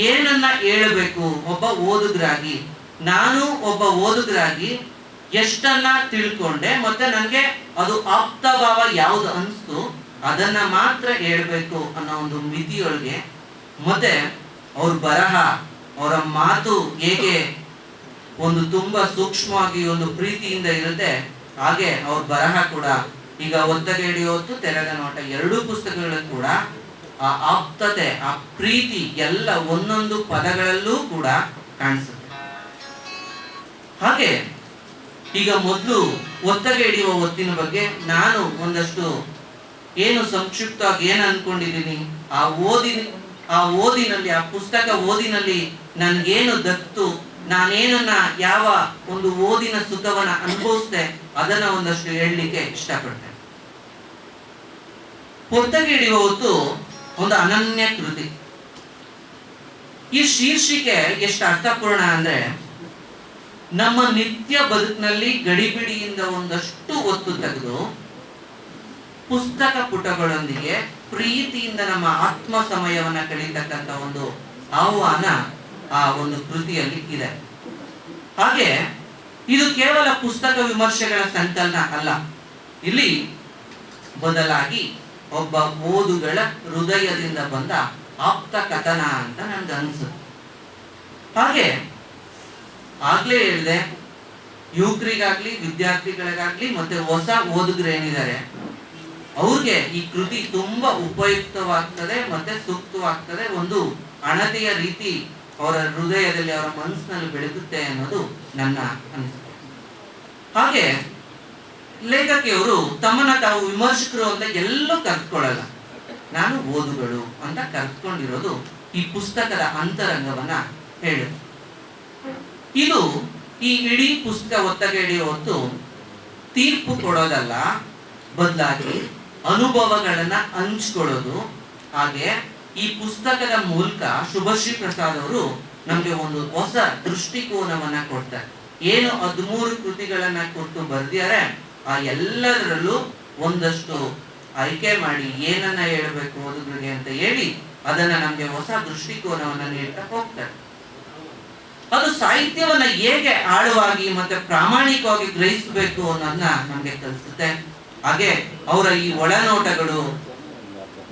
ಏನನ್ನ ಹೇಳಬೇಕು ಒಬ್ಬ ಓದುಗರಾಗಿ, ನಾನು ಒಬ್ಬ ಓದುಗರಾಗಿ ಎಷ್ಟನ್ನ ತಿಳ್ಕೊಂಡೆ, ಮತ್ತೆ ನನಗೆ ಅದು ಆಪ್ತಭಾವ ಯಾವ್ದು ಅನಿಸ್ತು ಅದನ್ನ ಮಾತ್ರ ಹೇಳ್ಬೇಕು ಅನ್ನೋ ಒಂದು ಮಿತಿಯೊಳಗೆ, ಮತ್ತೆ ಅವ್ರ ಬರಹ, ಅವರ ಮಾತು ಹೇಗೆ ಒಂದು ತುಂಬಾ ಸೂಕ್ಷ್ಮವಾಗಿ ಒಂದು ಪ್ರೀತಿಯಿಂದ ಇರುತ್ತೆ, ಹಾಗೆ ಅವ್ರ ಬರಹ ಕೂಡ. ಈಗ ಒತ್ತಗೆ ಹಿಡಿಯೋತ್ತು, ತೆರೆದ ನೋಟ, 2 ಪುಸ್ತಕಗಳು ಕೂಡ ಆ ಆಪ್ತತೆ, ಆ ಪ್ರೀತಿ ಎಲ್ಲ ಒಂದೊಂದು ಪದಗಳಲ್ಲೂ ಕೂಡ ಕಾಣಿಸುತ್ತೆ. ಹಾಗೆ ಈಗ ಮೊದಲು ಒತ್ತಗೆ ಹಿಡಿಯುವ ಒತ್ತಿನ ಬಗ್ಗೆ ನಾನು ಒಂದಷ್ಟು ಏನು ಸಂಕ್ಷಿಪ್ತವಾಗಿ ಏನು ಅನ್ಕೊಂಡಿದ್ದೀನಿ, ಆ ಓದಿನಲ್ಲಿ, ಆ ಪುಸ್ತಕ ಓದಿನಲ್ಲಿ ನನ್ಗೇನು ದತ್ತು, ನಾನೇನನ್ನ ಯಾವ ಒಂದು ಓದಿನ ಸುಖವನ್ನ ಅನುಭವಿಸ್ದೆ ಅದನ್ನ ಒಂದಷ್ಟು ಹೇಳಲಿಕ್ಕೆ ಇಷ್ಟಪಡ್ತೇನೆ. ಒತ್ತಗೆ ಹಿಡಿಯುವ ಹೊತ್ತು ಒಂದು ಅನನ್ಯ ಕೃತಿ. ಈ ಶೀರ್ಷಿಕೆ ಎಷ್ಟು ಅರ್ಥಪೂರ್ಣ ಅಂದ್ರೆ, ನಮ್ಮ ನಿತ್ಯ ಬದುಕಿನಲ್ಲಿ ಗಡಿಬಿಡಿಯಿಂದ ಒಂದಷ್ಟು ಒತ್ತು ತೆಗೆದು ಪುಸ್ತಕ ಪುಟಗಳೊಂದಿಗೆ ಪ್ರೀತಿಯಿಂದ ನಮ್ಮ ಆತ್ಮ ಸಮಯವನ್ನ ಕಳೀತಕ್ಕಂಥ ಒಂದು ಆಹ್ವಾನ ಆ ಒಂದು ಕೃತಿಯಲ್ಲಿ ಇದೆ. ಹಾಗೆ ಇದು ಕೇವಲ ಪುಸ್ತಕ ವಿಮರ್ಶೆಗಳ ಸಂಕಲನ ಅಲ್ಲ, ಇಲ್ಲಿ ಬದಲಾಗಿ ಒಬ್ಬ ಓದುಗಳ ಹೃದಯದಿಂದ ಬಂದ ಆಪ್ತ ಕಥನ ಅಂತ ನನ್ಗೆ ಅನ್ಸುತ್ತೆ. ಹಾಗೆ ಆಗ್ಲೇ ಹೇಳಿದೆ, ಯುವಕರಿಗಾಗ್ಲಿ ವಿದ್ಯಾರ್ಥಿಗಳಿಗಾಗ್ಲಿ ಮತ್ತೆ ಹೊಸ ಓದುಗರು ಏನಿದ್ದಾರೆ ಅವ್ರಿಗೆ ಈ ಕೃತಿ ತುಂಬಾ ಉಪಯುಕ್ತವಾಗ್ತದೆ ಮತ್ತೆ ಸೂಕ್ತವಾಗ್ತದೆ. ಒಂದು ಅಣತೆಯ ರೀತಿ ಅವರ ಹೃದಯದಲ್ಲಿ, ಅವರ ಮನಸ್ಸಿನಲ್ಲಿ ಬೆಳಗುತ್ತೆ ಅನ್ನೋದು ನನ್ನ ಅನಿಸಿಕೆ. ಹಾಗೆ ಲೇಖಕಿಯವರು ತಮ್ಮನ್ನ ತಾವು ವಿಮರ್ಶಕರು ಅಂತ ಎಲ್ಲೂ ಕರ್ಕೊಳ್ಳಲ್ಲ, ನಾನು ಓದುಗಳು ಅಂತ ಕರ್ಕೊಂಡಿರೋದು ಈ ಪುಸ್ತಕದ ಅಂತರಂಗವನ್ನ ಹೇಳುತ್ತೆ. ಇದು ಈ ಇಡೀ ಪುಸ್ತಕ ಒತ್ತಗೆ ಹಿಡಿಯೋ ಹೊತ್ತು ತೀರ್ಪು ಕೊಡೋದಲ್ಲ, ಬದಲಾಗಿ ಅನುಭವಗಳನ್ನ ಹಂಚ್ಕೊಳ್ಳೋದು. ಹಾಗೆ ಈ ಪುಸ್ತಕದ ಮೂಲಕ ಶುಭಶ್ರೀ ಪ್ರಸಾದ್ ಅವರು ನಮ್ಗೆ ಒಂದು ಹೊಸ ದೃಷ್ಟಿಕೋನವನ್ನ ಕೊಡ್ತಾರೆ. ಏನು 13 ಕೃತಿಗಳನ್ನ ಕೊಟ್ಟು ಬರ್ದಿದ್ದಾರೆ, ಆ ಎಲ್ಲದರಲ್ಲೂ ಒಂದಷ್ಟು ಆಯ್ಕೆ ಮಾಡಿ ಏನನ್ನ ಹೇಳ್ಬೇಕು ಓದುಗರಿಗೆ ಅಂತ ಹೇಳಿ ಅದನ್ನ ನಮ್ಗೆ ಹೊಸ ದೃಷ್ಟಿಕೋನವನ್ನ ನೀಡ್ತಾ ಹೋಗ್ತಾರೆ. ಅದು ಸಾಹಿತ್ಯವನ್ನ ಹೇಗೆ ಆಳವಾಗಿ ಮತ್ತೆ ಪ್ರಾಮಾಣಿಕವಾಗಿ ಗ್ರಹಿಸಬೇಕು ಅನ್ನೋದನ್ನ ನಮ್ಗೆ ಕಲಿಸುತ್ತೆ. ಹಾಗೆ ಅವರ ಈ ಒಳನೋಟಗಳು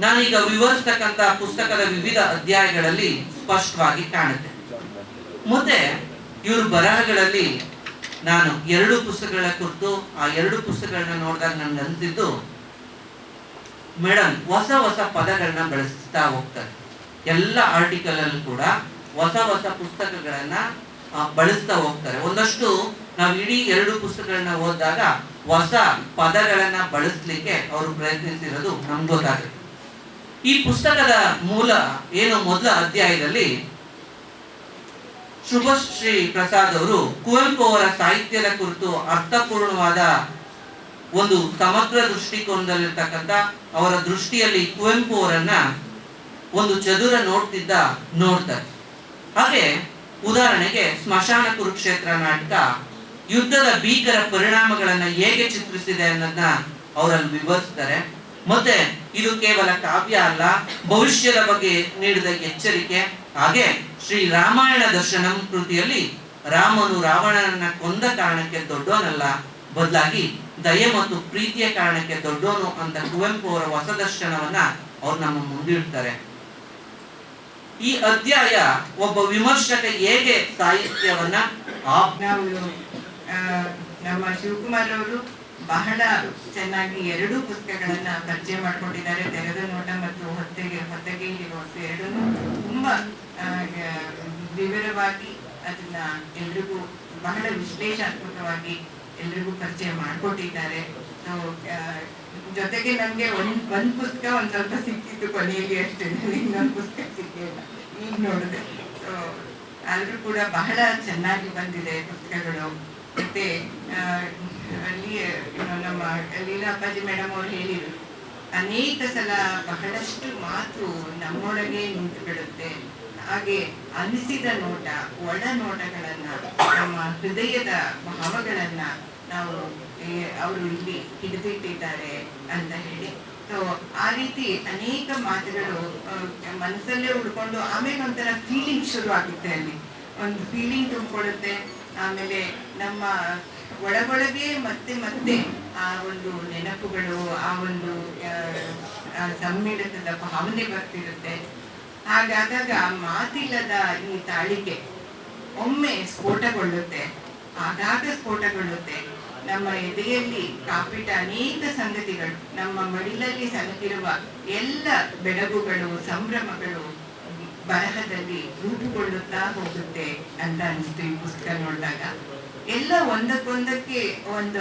ನಾನೀಗ ವಿವರಿಸ್ತಕ್ಕಂಥ ಪುಸ್ತಕದ ವಿವಿಧ ಅಧ್ಯಾಯಗಳಲ್ಲಿ ಸ್ಪಷ್ಟವಾಗಿ ಕಾಣುತ್ತೆ. ಮತ್ತೆ ಇವ್ರ ಬರಹಗಳಲ್ಲಿ ನಾನು 2 ಪುಸ್ತಕಗಳ ಕುರಿತು ಆ 2 ಪುಸ್ತಕಗಳನ್ನ ನೋಡಿದಾಗ ನನ್ಗೆ ಅನ್ಸಿದ್ದು, ಮೇಡಮ್ ಹೊಸ ಹೊಸ ಪದಗಳನ್ನ ಬಳಸ್ತಾ ಹೋಗ್ತಾರೆ. ಎಲ್ಲ ಆರ್ಟಿಕಲ್ ಅಲ್ಲಿ ಕೂಡ ಹೊಸ ಹೊಸ ಪುಸ್ತಕಗಳನ್ನ ಬಳಸ್ತಾ ಹೋಗ್ತಾರೆ. ಒಂದಷ್ಟು ನಾವು ಇಡೀ 2 ಪುಸ್ತಕಗಳನ್ನ ಓದಿದಾಗ ಹೊಸ ಪದಗಳನ್ನ ಬಳಸಲಿಕ್ಕೆ ಅವರು ಪ್ರಯತ್ನಿಸಿರೋದು ನಮ್ಗೆ ಗೊತ್ತಾಗುತ್ತೆ. ಈ ಪುಸ್ತಕದ ಮೂಲ ಏನು ಮೊದಲ ಅಧ್ಯಾಯದಲ್ಲಿ ಶುಭಶ್ರೀ ಪ್ರಸಾದ್ ಅವರು ಕುವೆಂಪು ಅವರ ಸಾಹಿತ್ಯದ ಕುರಿತು ಅರ್ಥಪೂರ್ಣವಾದ ಒಂದು ಸಮಗ್ರ ದೃಷ್ಟಿಕೋನದಲ್ಲಿರ್ತಕ್ಕಂಥ ಅವರ ದೃಷ್ಟಿಯಲ್ಲಿ ಕುವೆಂಪು ಅವರನ್ನ ಒಂದು ಚದುರ ನೋಡ್ತಾರೆ. ಹಾಗೆ ಉದಾಹರಣೆಗೆ ಸ್ಮಶಾನ ಕುರುಕ್ಷೇತ್ರ ನಾಟಕ ಯುದ್ಧದ ಭೀಕರ ಪರಿಣಾಮಗಳನ್ನ ಹೇಗೆ ಚಿತ್ರಿಸಿದೆ ಅನ್ನೋದನ್ನ ಅವರಲ್ಲಿ ವಿವರಿಸ್ತಾರೆ. ಮತ್ತೆ ಇದು ಕೇವಲ ಕಾವ್ಯ ಅಲ್ಲ, ಭವಿಷ್ಯದ ಬಗ್ಗೆ ನೀಡಿದ ಎಚ್ಚರಿಕೆ. ಹಾಗೆ ಶ್ರೀ ರಾಮಾಯಣ ದರ್ಶನಂ ಕೃತಿಯಲ್ಲಿ ರಾಮನು ರಾವಣನನ್ನ ಕೊಂದ ಕಾರಣಕ್ಕೆ ದೊಡ್ಡವನಲ್ಲ, ಬದಲಾಗಿ ದಯೆ ಮತ್ತು ಪ್ರೀತಿಯ ಕಾರಣಕ್ಕೆ ದೊಡ್ಡವನು ಅಂತ ಕುವೆಂಪು ಅವರ ಹೊಸ ದರ್ಶನವನ್ನ ಅವ್ರು ನಮ್ಮ ಮುಂದಿಡ್ತಾರೆ. ಈ ಅಧ್ಯಾಯ ಒಬ್ಬ ವಿಮರ್ಶಕ ಹೇಗೆ ಸಾಹಿತ್ಯವನ್ನ ನಾವು ನಮ್ಮ ಶಿವಕುಮಾರ್ ಅವರು ಬಹಳ ಚೆನ್ನಾಗಿ 2 ಪುಸ್ತಕಗಳನ್ನ ಪರಿಚಯ ಮಾಡ್ಕೊಂಡಿದ್ದಾರೆ. ತೆರೆದ ನೋಟ ಮತ್ತು ಹೊತ್ತಗೆ ಎರಡನ್ನೂ ತುಂಬಾ ವಿವರವಾಗಿ ಅದನ್ನ ಎಲ್ರಿಗೂ ಬಹಳ ವಿಶ್ಲೇಷಣಾತ್ಮಕವಾಗಿ ಎಲ್ರಿಗೂ ಪರಿಚಯ ಮಾಡಿಕೊಟ್ಟಿದ್ದಾರೆ. ಜೊತೆಗೆ ನಮ್ಗೆ ಒಂದ್ ಪುಸ್ತಕ ಒಂದ್ ಸ್ವಲ್ಪ ಸಿಕ್ಕಿತ್ತು ಕೊನೆಯಲ್ಲಿ ಅಷ್ಟೇ, ಇನ್ನೊಂದು ಪುಸ್ತಕ ಸಿಕ್ಕಿಲ್ಲ ಈಗ ನೋಡಿದೆ. ಆದ್ರೂ ಕೂಡ ಬಹಳ ಚೆನ್ನಾಗಿ ಬಂದಿದೆ ಪುಸ್ತಕಗಳು. ಮತ್ತೆ ಅಲ್ಲಿ ನಮ್ಮ ಲೀಲಾ ಅಪ್ಪಾಜಿ ಮೇಡಮ್ ಅವ್ರು ಹೇಳಿದ್ರು, ಅನೇಕ ಸಲ ಬಹಳಷ್ಟು ಮಾತು ನಮ್ಮೊಳಗೆ ನಿಂತು ಬಿಡುತ್ತೆ. ಹಾಗೆ ಅನಿಸಿದ ನೋಟ, ಒಳ ನೋಟಗಳನ್ನ, ನಮ್ಮ ಹೃದಯದ ಭಾವಗಳನ್ನ ನಾವು ಅವರು ಇಲ್ಲಿ ಹಿಡಿದಿಟ್ಟಿದ್ದಾರೆ ಅಂತ ಹೇಳಿ. ಸೊ ಆ ರೀತಿ ಅನೇಕ ಮಾತುಗಳು ಮನಸ್ಸಲ್ಲೇ ಉಳ್ಕೊಂಡು ಆಮೇಲೆ ಒಂಥರ ಫೀಲಿಂಗ್ ಶುರು ಆಗುತ್ತೆ, ಅಲ್ಲಿ ಒಂದು ಫೀಲಿಂಗ್ ತುಂಬಿಕೊಳ್ಳುತ್ತೆ. ಆಮೇಲೆ ನಮ್ಮ ಒಳಗೊಳಗೆ ಮತ್ತೆ ಮತ್ತೆ ಆ ಒಂದು ನೆನಪುಗಳು, ಆ ಒಂದು ಸಮ್ಮಿಳಿತದ ಭಾವನೆ ಬರ್ತಿರುತ್ತೆ. ಹಾಗಾದಾಗ ಮಾತಿಲ್ಲದ ಈ ತಾಳಿಕೆ ಒಮ್ಮೆ ಸ್ಫೋಟಗೊಳ್ಳುತ್ತೆ. ಆಗಾಗ ಸ್ಫೋಟಗೊಳ್ಳುತ್ತೆ. ನಮ್ಮ ಎದೆಯಲ್ಲಿ ಕಾಪಿಟ್ಟ ಅನೇಕ ಸಂಗತಿಗಳು, ನಮ್ಮ ಮಡಿಲಲ್ಲಿ ಸಲಕಿರುವ ಎಲ್ಲ ಬೆಳಗುಗಳು, ಸಂಭ್ರಮಗಳು ಬರಹದಲ್ಲಿ ರೂಪುಗೊಳ್ಳುತ್ತಾ ಹೋಗುತ್ತೆ ಅಂತ ಅನಿಸ್ತು ಈ ಪುಸ್ತಕ ನೋಡಿದಾಗ. ಎಲ್ಲ ಒಂದಕ್ಕೊಂದಕ್ಕೆ ಒಂದು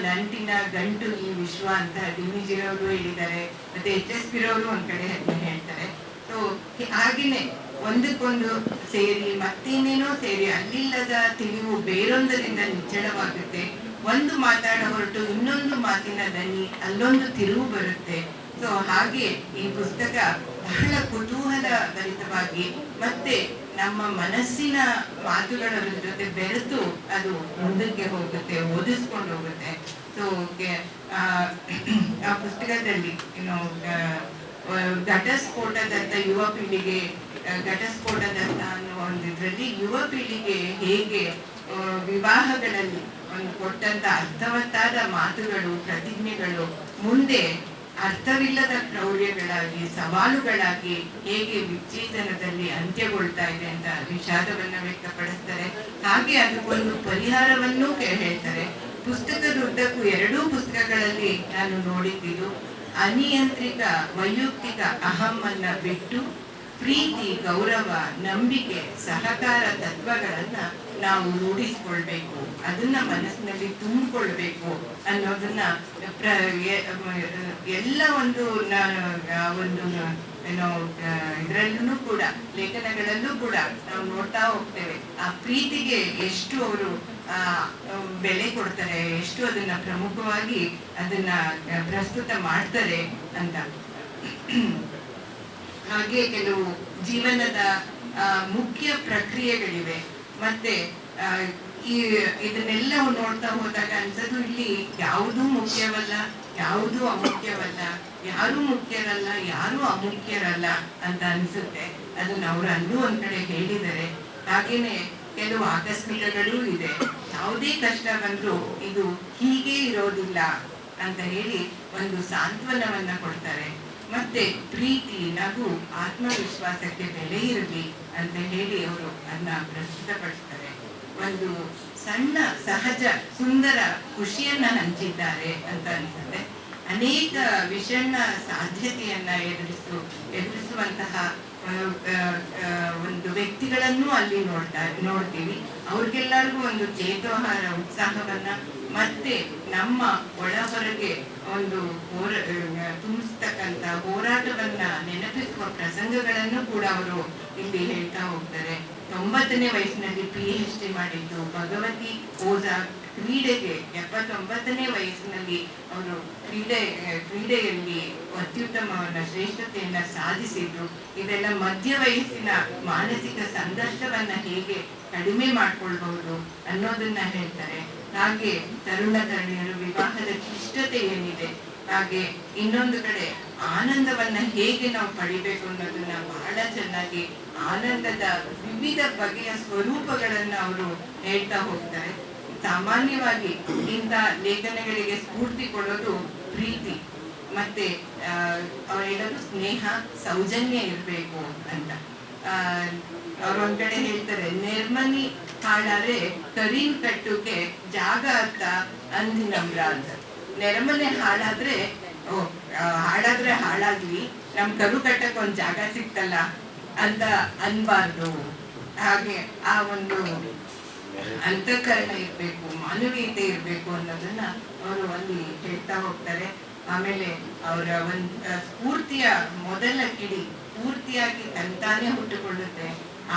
ನಂಟಿನ ಗಂಟು ಈ ವಿಶ್ವ ಅಂತ ಡಿ.ವಿ.ಜಿ ಅವರು ಹೇಳಿದ್ದಾರೆ, ಮತ್ತೆ H.S. ಅವರು ಒಂದ್ ಕಡೆ ಹೇಳ್ತಾರೆ. ಸೊ ಹಾಗೇನೆ ಒಂದಕ್ಕೊಂದು ಸೇರಿ ಮತ್ತೇನೇನೋ ಸೇರಿ ಅಲ್ಲಿಲ್ಲದ ತಿಳಿವು ಬೇರೊಂದರಿಂದ ನಿಚ್ಚಳವಾಗುತ್ತೆ. ಒಂದು ಮಾತಾಡ ಹೊರಟು ಇನ್ನೊಂದು ಮಾತಿನ ದನಿ ಅಲ್ಲೊಂದು ತಿರುವು ಬರುತ್ತೆ. ಸೊ ಹಾಗೆ ಈ ಪುಸ್ತಕ ಬಹಳ ಕುತೂಹಲ ಭರಿತವಾಗಿ ಮತ್ತೆ ನಮ್ಮ ಮನಸ್ಸಿನ ಮಾತುಗಳ ಜೊತೆ ಬೆರೆತು ಅದು ಮುಂದಕ್ಕೆ ಹೋಗುತ್ತೆ, ಓದಿಸ್ಕೊಂಡು ಹೋಗುತ್ತೆ. ಸೊ ಆ ಪುಸ್ತಕದಲ್ಲಿ ಘಟಸ್ಫೋಟದತ್ತ ಯುವ ಪೀಳಿಗೆ, ಘಟಸ್ಫೋಟದತ್ತ ಅನ್ನೋ ಒಂದು ಇದರಲ್ಲಿ ಯುವ ಪೀಳಿಗೆ ಹೇಗೆ ವಿವಾಹಗಳಲ್ಲಿ ಒಂದು ಕೊಟ್ಟಂತ ಅರ್ಥವತ್ತಾದ ಮಾತುಗಳು, ಪ್ರತಿಜ್ಞೆಗಳು ಮುಂದೆ ಅರ್ಥವಿಲ್ಲದ ಕ್ರೌರ್ಯಗಳಾಗಿ, ಸವಾಲುಗಳಾಗಿ ಹೇಗೆ ವಿಚ್ಛೇದನದಲ್ಲಿ ಅಂತ್ಯಗೊಳ್ತಾ ಇದೆ ಅಂತ ವಿಷಾದವನ್ನ ವ್ಯಕ್ತಪಡಿಸ್ತಾರೆ. ಹಾಗೆ ಅದಕ್ಕೊಂದು ಪರಿಹಾರವನ್ನೂ ಹೇಳ್ತಾರೆ. ಪುಸ್ತಕದ ಉದ್ದಕ್ಕೂ ಎರಡೂ ಪುಸ್ತಕಗಳಲ್ಲಿ ನಾನು ನೋಡಿದ್ದು ಅನಿಯಂತ್ರಿತ ವೈಯಕ್ತಿಕ ಅಹಮ್ಮನ್ನ ಬಿಟ್ಟು ಪ್ರೀತಿ, ಗೌರವ, ನಂಬಿಕೆ, ಸಹಕಾರ ತತ್ವಗಳನ್ನ ನಾವು ರೂಢಿಸ್ಕೊಳ್ಬೇಕು, ಅದನ್ನ ಮನಸ್ಸಿನಲ್ಲಿ ತುಂಬಿಕೊಳ್ಬೇಕು ಅನ್ನೋದನ್ನ ಎಲ್ಲ ಒಂದು ಇದರಲ್ಲೂ ಕೂಡ, ಲೇಖನಗಳಲ್ಲೂ ಕೂಡ ನಾವು ನೋಡ್ತಾ ಹೋಗ್ತೇವೆ. ಆ ಪ್ರೀತಿಗೆ ಎಷ್ಟು ಅವರು ಬೆಲೆ ಕೊಡ್ತಾರೆ, ಎಷ್ಟು ಅದನ್ನ ಪ್ರಮುಖವಾಗಿ ಅದನ್ನ ಪ್ರಸ್ತುತ ಮಾಡ್ತಾರೆ ಅಂತ. ಹಾಗೆ ಕೆಲವು ಜೀವನದ ಮುಖ್ಯ ಪ್ರಕ್ರಿಯೆಗಳಿವೆ. ಮತ್ತೆ ಇದನ್ನೆಲ್ಲ ನೋಡ್ತಾ ಹೋದಾಗ ಅನ್ಸೋದು ಇಲ್ಲಿ ಯಾವುದೂ ಮುಖ್ಯವಲ್ಲ, ಯಾವುದೂ ಅಮುಖ್ಯವಲ್ಲ, ಯಾರೂ ಮುಖ್ಯರಲ್ಲ, ಯಾರೂ ಅಮುಖ್ಯರಲ್ಲ ಅಂತ ಅನ್ಸುತ್ತೆ. ಅದನ್ನ ಅವರು ಅಲ್ಲೂ ಒಂದ್ ಕಡೆ ಹೇಳಿದ್ದಾರೆ. ಹಾಗೇನೆ ಕೆಲವು ಆಕಸ್ಮಿಕಗಳೂ ಇದೆ. ಯಾವುದೇ ಕಷ್ಟ ಬಂದ್ರೂ ಇದು ಹೀಗೆ ಇರೋದಿಲ್ಲ ಅಂತ ಹೇಳಿ ಒಂದು ಸಾಂತ್ವನವನ್ನ ಕೊಡ್ತಾರೆ. ಮತ್ತೆ ಪ್ರೀತಿ, ನಗು, ಆತ್ಮವಿಶ್ವಾಸಕ್ಕೆ ಬೆಲೆ ಇರಲಿ ಅಂತ ಹೇಳಿ ಅವರು ಅದನ್ನ ಪ್ರಸ್ತುತಪಡಿಸ್ತಾರೆ. ಒಂದು ಸಣ್ಣ ಸಹಜ ಸುಂದರ ಖುಷಿಯನ್ನ ಹಂಚಿದ್ದಾರೆ ಅಂತ ಅನ್ಸುತ್ತೆ. ಅನೇಕ ವಿಷಣ್ಣ ಸಾಧ್ಯತೆಯನ್ನ ಎದುರಿಸುವಂತಹ ಒಂದು ವ್ಯಕ್ತಿಗಳನ್ನು ಅಲ್ಲಿ ನೋಡ್ತೀವಿ. ಅವ್ರಿಗೆಲ್ಲರಿಗೂ ಒಂದು ಚೇತೋಹಾರ ಉತ್ಸಾಹವನ್ನ ಮತ್ತೆ ನಮ್ಮ ಒಳ ಹೊರಗೆ ಒಂದು ತುಂಬಿಸ್ತಕ್ಕಂಥ ಹೋರಾಟವನ್ನ ನೆನಪಿಸುವ ಪ್ರಸಂಗಗಳನ್ನು ಕೂಡ ಅವರು ಇಲ್ಲಿ ಹೇಳ್ತಾ ಹೋಗ್ತಾರೆ. 90ನೇ ವಯಸ್ಸಿನಲ್ಲಿ PhD ಮಾಡಿದ್ದು, ಭಗವತಿ ಓಜಾ ಕ್ರೀಡೆಗೆ 79ನೇ ವಯಸ್ಸಿನಲ್ಲಿ ಅವರು ಕ್ರೀಡೆಯಲ್ಲಿ ಅತ್ಯುತ್ತಮವನ್ನ ಶ್ರೇಷ್ಠತೆಯನ್ನ ಸಾಧಿಸಿದ್ರು. ಇದೆಲ್ಲ ಮಧ್ಯ ವಯಸ್ಸಿನ ಮಾನಸಿಕ ಸಂಘರ್ಷವನ್ನ ಹೇಗೆ ಕಡಿಮೆ ಮಾಡ್ಕೊಳ್ಬಹುದು ಅನ್ನೋದನ್ನ ಹೇಳ್ತಾರೆ. ಹಾಗೆ ತರುಣ ತರುಣಿಯರು ವಿವಾಹದ ಕ್ಲಿಷ್ಟತೆ ಏನಿದೆ, ಹಾಗೆ ಇನ್ನೊಂದು ಕಡೆ ಆನಂದವನ್ನ ಹೇಗೆ ನಾವು ಪಡಿಬೇಕು ಅನ್ನೋದನ್ನ ಬಹಳ ಚೆನ್ನಾಗಿ, ಆನಂದದ ವಿವಿಧ ಬಗೆಯ ಸ್ವರೂಪಗಳನ್ನ ಅವರು ಹೇಳ್ತಾ ಹೋಗ್ತಾರೆ. ಸಾಮಾನ್ಯವಾಗಿ ಇಂಥ ಲೇಖನಗಳಿಗೆ ಸ್ಫೂರ್ತಿ ಕೊಡೋದು ಪ್ರೀತಿ, ಮತ್ತೆ ಅವ್ರು ಹೇಳೋದು ಸ್ನೇಹ, ಸೌಜನ್ಯ ಇರ್ಬೇಕು ಅಂತ. ಅವ್ರೊಂದ್ ಕಡೆ ಹೇಳ್ತಾರೆ, ನಿರ್ಮನಿ ಹಾಡಾದ್ರೆ ಕರೀನ್ ಕಟ್ಟುಕೆ ಜಾಗ ಅತ್ತ ಅಂದಿನಮ್ರ ಅಂತ. ನೆರಮನೆ ಹಾಡಾದ್ರೆ ಹಾಡಾದ್ರೆ ಹಾಳಾಗ್ಲಿ, ನಮ್ ಕರು ಕಟ್ಟಕ್ ಒಂದ್ ಜಾಗ ಸಿಕ್ತಲ್ಲ ಅಂತ ಅನ್ಬಾರ್ದು. ಹಾಗೆ ಆ ಒಂದು ಅಂತಃಕರಣ ಇರ್ಬೇಕು, ಮಾನವೀಯತೆ ಇರ್ಬೇಕು ಅನ್ನೋದನ್ನ ಅವರು ಅಲ್ಲಿ ಹೇಳ್ತಾ ಹೋಗ್ತಾರೆ. ಆಮೇಲೆ ಅವರ ಒಂದು ಸ್ಫೂರ್ತಿಯ ಮೊದಲ ಕಿಡಿ ಪೂರ್ತಿಯಾಗಿ ತಂತಾನೆ ಹುಟ್ಟುಕೊಳ್ಳುತ್ತೆ.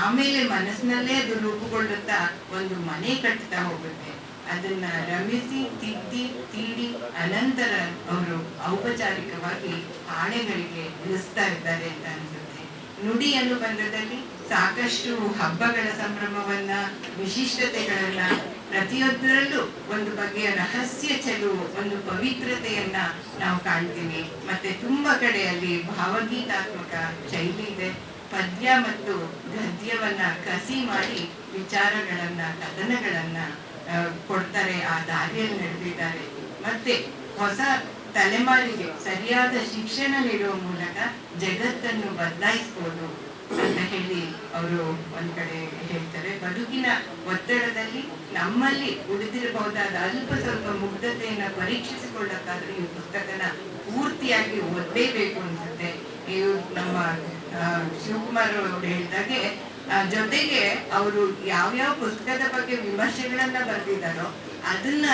ಆಮೇಲೆ ಮನಸ್ಸಿನಲ್ಲೇ ಅದು ರೂಪುಗೊಳ್ಳುತ್ತಾ ಒಂದು ಮನೆ ಕಟ್ತಾ ಹೋಗುತ್ತೆ. ಅದನ್ನ ರಮಿಸಿ, ತಿದ್ದಿ, ತೀಡಿ ಅನಂತರ ಅವರು ಔಪಚಾರಿಕವಾಗಿ ಆಣೆಗಳಿಗೆ ಇಳಿಸ್ತಾ ಇದ್ದಾರೆ ಅಂತ ಅನ್ಸುತ್ತೆ. ನುಡಿ ಅನುಬಂಧದಲ್ಲಿ ಸಾಕಷ್ಟು ಹಬ್ಬಗಳ ಸಂಭ್ರಮವನ್ನ, ವಿಶಿಷ್ಟತೆಗಳನ್ನ, ಪ್ರತಿಯೊಬ್ಬರಲ್ಲೂ ಒಂದು ಬಗೆಯ ರಹಸ್ಯ ಚೆಲುವು, ಒಂದು ಪವಿತ್ರತೆಯನ್ನ ನಾವು ಕಾಣ್ತೀವಿ. ಮತ್ತೆ ತುಂಬಾ ಕಡೆಯಲ್ಲಿ ಭಾವಗೀತಾತ್ಮಕ ಶೈಲಿ ಇದೆ. ಪದ್ಯ ಮತ್ತು ಗದ್ಯವನ್ನ ಕಸಿ ಮಾಡಿ ವಿಚಾರಗಳನ್ನ, ಕಥನಗಳನ್ನ ಕೊಡ್ತಾರೆ. ಆ ದಾರಿಯಲ್ಲಿ ನಡೆದಿದ್ದಾರೆ. ಮತ್ತೆ ಹೊಸ ತಲೆಮಾರಿಗೆ ಸರಿಯಾದ ಶಿಕ್ಷಣ ನೀಡುವ ಮೂಲಕ ಜಗತ್ತನ್ನು ಬದಲಾಯಿಸಬಹುದು ಅಂತ ಹೇಳಿ ಅವರು ಒಂದ್ ಕಡೆ ಹೇಳ್ತಾರೆ. ಬದುಕಿನ ಒತ್ತಡದಲ್ಲಿ ನಮ್ಮಲ್ಲಿ ಉಳಿದಿರಬಹುದಾದ ಅಲ್ಪ ಸ್ವಲ್ಪ ಮುಗ್ಧತೆಯನ್ನ ಪರೀಕ್ಷಿಸಿಕೊಳ್ಳಕ್ಕಾದ್ರೆ ಈ ಪುಸ್ತಕನ ಪೂರ್ತಿಯಾಗಿ ಓದಲೇಬೇಕು ಅನ್ಸುತ್ತೆ. ಇವು ನಮ್ಮ ಶಿವಕುಮಾರ್ ಅವರು ಹೇಳಿದಾಗೆ, ಜೊತೆಗೆ ಅವರು ಯಾವ್ಯಾವ ಪುಸ್ತಕದ ಬಗ್ಗೆ ವಿಮರ್ಶೆಗಳನ್ನ ಬರೆದಿದ್ದಾರೋ ಅದನ್ನ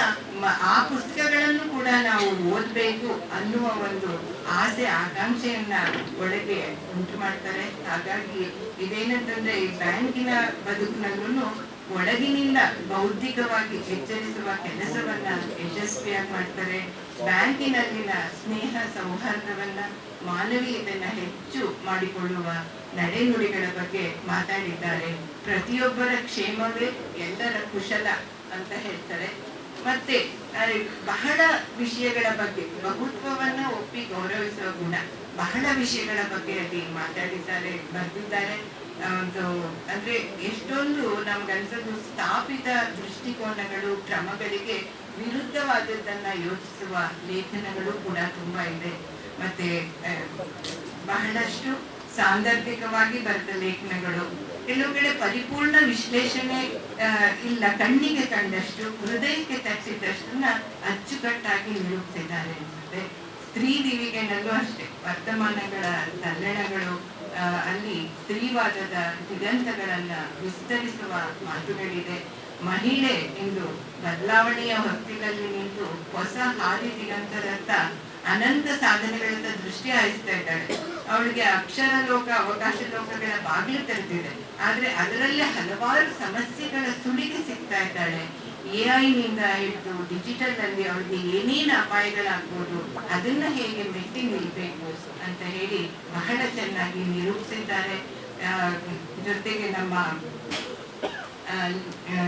ಆ ಪುಸ್ತಕಗಳನ್ನು ಕೂಡ ನಾವು ಓದ್ಬೇಕು ಅನ್ನುವ ಒಂದು ಆಸೆ, ಆಕಾಂಕ್ಷೆಯನ್ನ ಒಳಗೆ ಉಂಟು ಮಾಡ್ತಾರೆ. ಹಾಗಾಗಿ ಇದೇನಂತಂದ್ರೆ ಈ ಬ್ಯಾಂಕಿನ ಬದುಕಿನಲ್ಲೂ ಒಳಗಿನಿಂದ ಬೌದ್ಧಿಕವಾಗಿ ಎಚ್ಚರಿಸುವ ಕೆಲಸವನ್ನ ಯಶಸ್ವಿಯಾಗಿ ಮಾಡ್ತಾರೆ. ಬ್ಯಾಂಕಿನಲ್ಲಿನ ಸ್ನೇಹ ಸೌಹಾರ್ದವನ್ನ, ಮಾನವೀಯತೆಯನ್ನ ಹೆಚ್ಚು ಮಾಡಿಕೊಳ್ಳುವ ನಡೆನುಡಿಗಳ ಬಗ್ಗೆ ಮಾತಾಡಿದ್ದಾರೆ. ಪ್ರತಿಯೊಬ್ಬರ ಕ್ಷೇಮವೇ ಎಲ್ಲರ ಕುಶಲ ಅಂತ ಹೇಳ್ತಾರೆ. ಮತ್ತೆ ಬಹಳ ವಿಷಯಗಳ ಬಗ್ಗೆ, ಬಹುತ್ವವನ್ನ ಒಪ್ಪಿ ಗೌರವಿಸುವ ಗುಣ, ಬಹಳ ವಿಷಯಗಳ ಬಗ್ಗೆ ಅಲ್ಲಿ ಮಾತಾಡಿದ್ದಾರೆ, ಬರೆದಿದ್ದಾರೆ. ಅಂದ್ರೆ ಎಷ್ಟೊಂದು ನಮ್ಗನ್ಸೋದು ಸ್ಥಾಪಿತ ದೃಷ್ಟಿಕೋನಗಳು, ಕ್ರಮಗಳಿಗೆ ವಿರುದ್ಧವಾದದ್ದನ್ನ ಯೋಚಿಸುವ ಲೇಖನಗಳು ಕೂಡ ತುಂಬಾ ಇದೆ. ಮತ್ತೆ ಬಹಳಷ್ಟು ಸಾಂದರ್ಭಿಕವಾಗಿ ಬರೆದ ಲೇಖನಗಳು, ಕೆಲವು ಕಡೆ ಪರಿಪೂರ್ಣ ವಿಶ್ಲೇಷಣೆ ಇಲ್ಲ, ಕಣ್ಣಿಗೆ ಕಂಡಷ್ಟು, ಹೃದಯಕ್ಕೆ ತಟ್ಟಿದಷ್ಟನ್ನ ಅಚ್ಚುಕಟ್ಟಾಗಿ ನಿರೂಪಿಸಿದ್ದಾರೆ ಅನ್ಸುತ್ತೆ. ಸ್ತ್ರೀ ದಿವಿಗೆನಲ್ಲೂ ಅಷ್ಟೇ, ವರ್ತಮಾನಗಳ ತಲ್ಲಣಗಳು, ಅಲ್ಲಿ ಸ್ತ್ರೀವಾದದ ದಿಗಂತಗಳನ್ನ ವಿಸ್ತರಿಸುವ ಮಾತುಗಳಿದೆ. ಮಹಿಳೆ ಇಂದು ಬದಲಾವಣೆಯ ಹೊತ್ತಿಲಲ್ಲಿ ನಿಂತು ಹೊಸ ಹಾದಿ ದಿಗಂತದತ್ತ, ಅನಂತ ಸಾಧನೆಗಳತ್ತ ದೃಷ್ಟಿ ಹಾಯಿಸ್ತಾ ಇದ್ದಾಳೆ. ಅವಳಿಗೆ ಅಕ್ಷರ ಲೋಕ, ಅವಕಾಶ ಲೋಕಗಳ ಬಾಗಿಲು ತೆರೆದಿದೆ. ಆದ್ರೆ ಅದರಲ್ಲೇ ಹಲವಾರು ಸಮಸ್ಯೆಗಳ ಸುಳಿಗೆ ಸಿಗ್ತಾ ಇದ್ದಾಳೆ. AI ನಿಂದ ಹಿಡಿದು ಡಿಜಿಟಲ್ ಅಲ್ಲಿ ಅವಳಿಗೆ ಏನೇನು ಅಪಾಯಗಳಾಗ್ಬೋದು, ಅದನ್ನ ಹೇಗೆ ಮೆಟ್ಟಿ ನಿಲ್ಬೇಕು ಅಂತ ಹೇಳಿ ಬಹಳ ಚೆನ್ನಾಗಿ ನಿರೂಪಿಸಿದ್ದಾರೆ. ಜೊತೆಗೆ ನಮ್ಮ